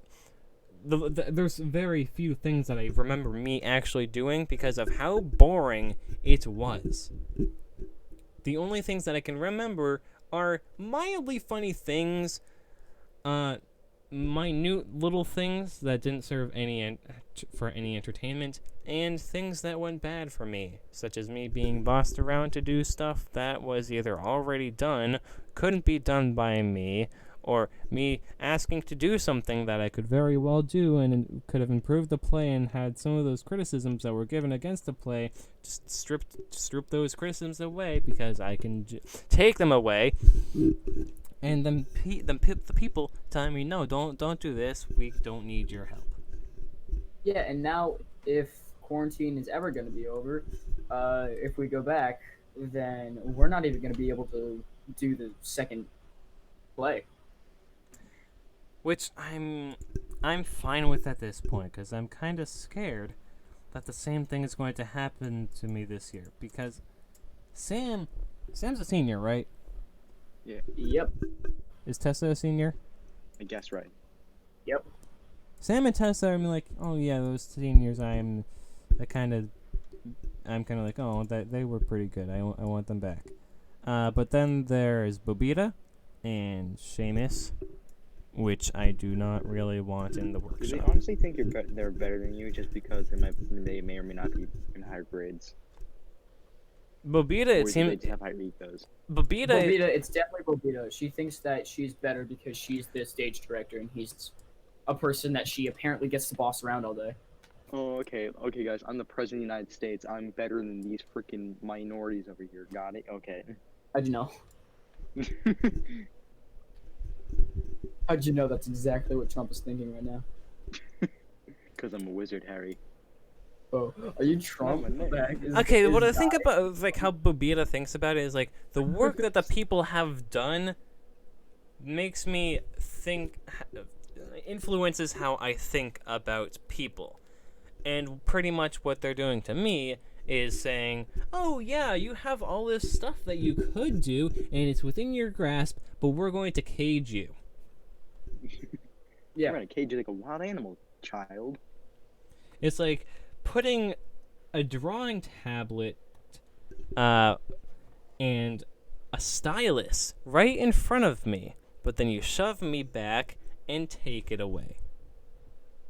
there's very few things that I remember me actually doing because of how boring it was. The only things that I can remember are mildly funny things, minute little things that didn't serve for any entertainment, and things that went bad for me, such as me being bossed around to do stuff that was either already done, couldn't be done by me, or me asking to do something that I could very well do and could have improved the play and had some of those criticisms that were given against the play just strip those criticisms away because I can take them away. And then the people telling me, no, don't do this. We don't need your help. Yeah, and now if quarantine is ever going to be over, if we go back, then we're not even going to be able to do the second play. Which I'm fine with at this point, because I'm kind of scared that the same thing is going to happen to me this year. Because Sam's a senior, right? Yeah, Yep. Is Tessa a senior? I guess right. Yep. Sam and Tessa are like, oh yeah, those seniors. I'm kind of like, oh, that they were pretty good. I want them back. But then there's Bobita and Seamus, which I do not really want in the Do they workshop. honestly think they're better than you just because they may or may not be in higher grades? Bobita, Or it do seems. they just have higher egos? Bobita. Bobita, it's definitely Bobita. She thinks that she's better because she's the stage director and he's a person that she apparently gets to boss around all day. Oh, okay, guys. I'm the president of the United States. I'm better than these freaking minorities over here. Got it? Okay. How'd you know? How'd you know that's exactly what Trump is thinking right now? Because I'm a wizard, Harry. Oh, are you Trump? my name. Okay, what I think about like how Bobita thinks about it is like the work that the people have done makes me think influences how I think about people. And pretty much what they're doing to me is saying, "Oh yeah, you have all this stuff that you could do and it's within your grasp, but we're going to cage you." Yeah. We're gonna cage you like a wild animal, child. It's like putting a drawing tablet and a stylus right in front of me, but then you shove me back and take it away.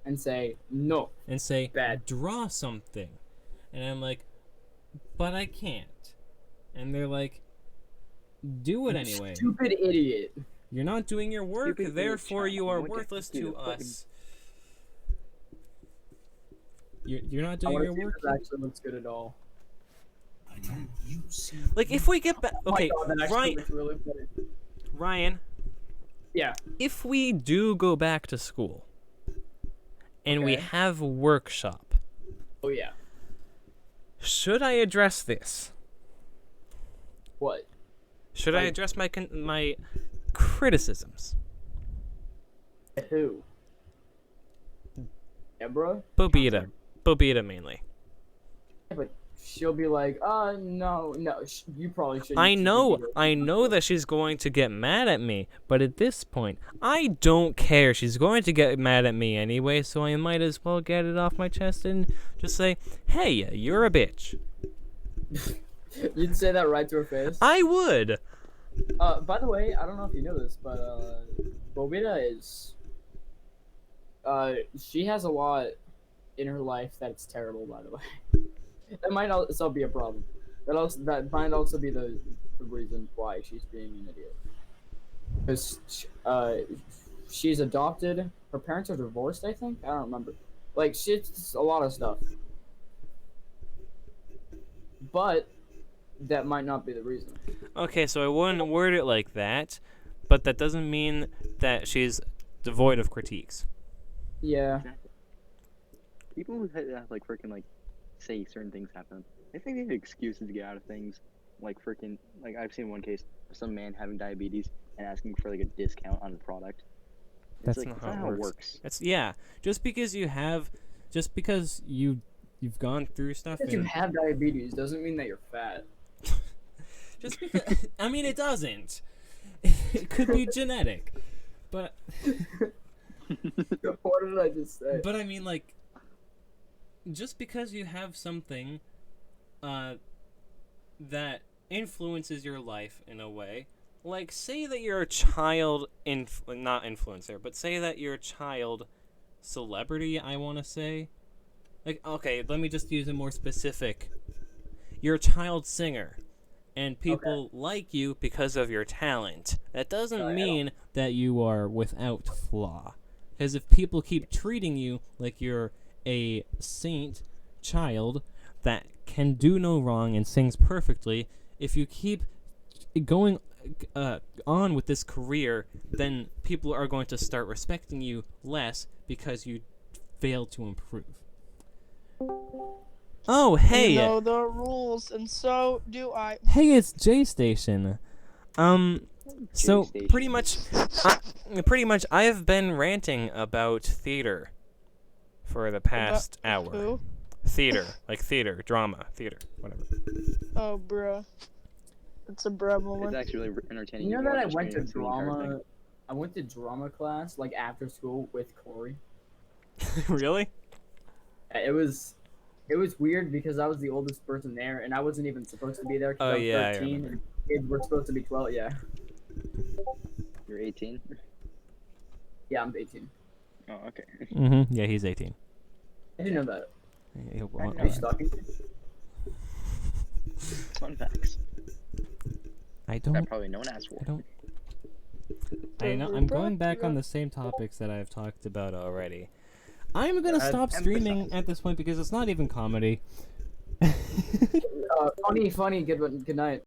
And say, no. And say, Bad. draw something. And I'm like, but I can't. And they're like, do it anyway. Stupid idiot. You're not doing your work, Stupid therefore idiot you are child. worthless What the to fuck? us. You're not I doing want your to see work. if this actually looks good at all. Like if we get back, okay, Oh my God, that actually Ryan, looks really good. Ryan, Yeah. if we do go back to school and we Okay. have a workshop, Oh yeah. should I address this? What? Should I Like- address my criticisms? Who? Deborah? Bobita mainly. But she'll be like, no, you probably shouldn't. I keep know the video." that she's going to get mad at me, but at this point, I don't care. She's going to get mad at me anyway, so I might as well get it off my chest and just say, "Hey, you're a bitch." You'd say that right to her face. I would. By the way, I don't know if you know this, but Bobita is. She has a lot in her life that's terrible. By the way, that might also be a problem. That might also be the reason why she's being an idiot. Because she's adopted. Her parents are divorced. I think. I don't remember. Like she's a lot of stuff. But that might not be the reason. Okay, so I wouldn't word it like that, but that doesn't mean that she's devoid of critiques. Yeah. People who have like freaking like say certain things happen, I think they have excuses to get out of things. Like freaking like I've seen one case of some man having diabetes and asking for like a discount on a product. That's like, not that's how it works. works. It's just because you've gone through stuff. If you have diabetes doesn't mean that you're fat. Just because I mean it doesn't. It could be genetic, but What did I just say? but I mean like just because you have something that influences your life in a way, like say that you're a child not influencer, but say that you're a child celebrity, I want to say. Like okay, let me just use a more specific. You're a child singer and people like you because of your talent. That doesn't mean that you are without flaw. Because if people keep treating you like you're a saint child that can do no wrong and sings perfectly, if you keep going on with this career, then people are going to start respecting you less because you fail to improve. Oh, hey! You know the rules, and so do I. Hey, it's J Station. So J-Station. pretty much, I have been ranting about theater for the past hour. Who? Theater, like theater, drama, theater, whatever. Oh, bruh. It's a bruh It's moment. actually really entertaining. You know can that I watch went to the screen and see the entire drama. I went to drama class like after school with Corey. Really? It was it was weird because I was the oldest person there, and I wasn't even supposed to be there because Oh, I was yeah, I 13, remember. and kids were supposed to be 12. Yeah, You're 18. yeah, I'm 18. Oh, okay. Mm-hmm. Yeah, he's 18. I didn't know that. Yeah, well, know Are you that. stalking? Fun facts. I That don't. probably no one asked for. I don't. I know. I'm going back on the same topics that I've talked about already. I'm gonna stop streaming emphasize. at this point because it's not even comedy. Funny. Good night.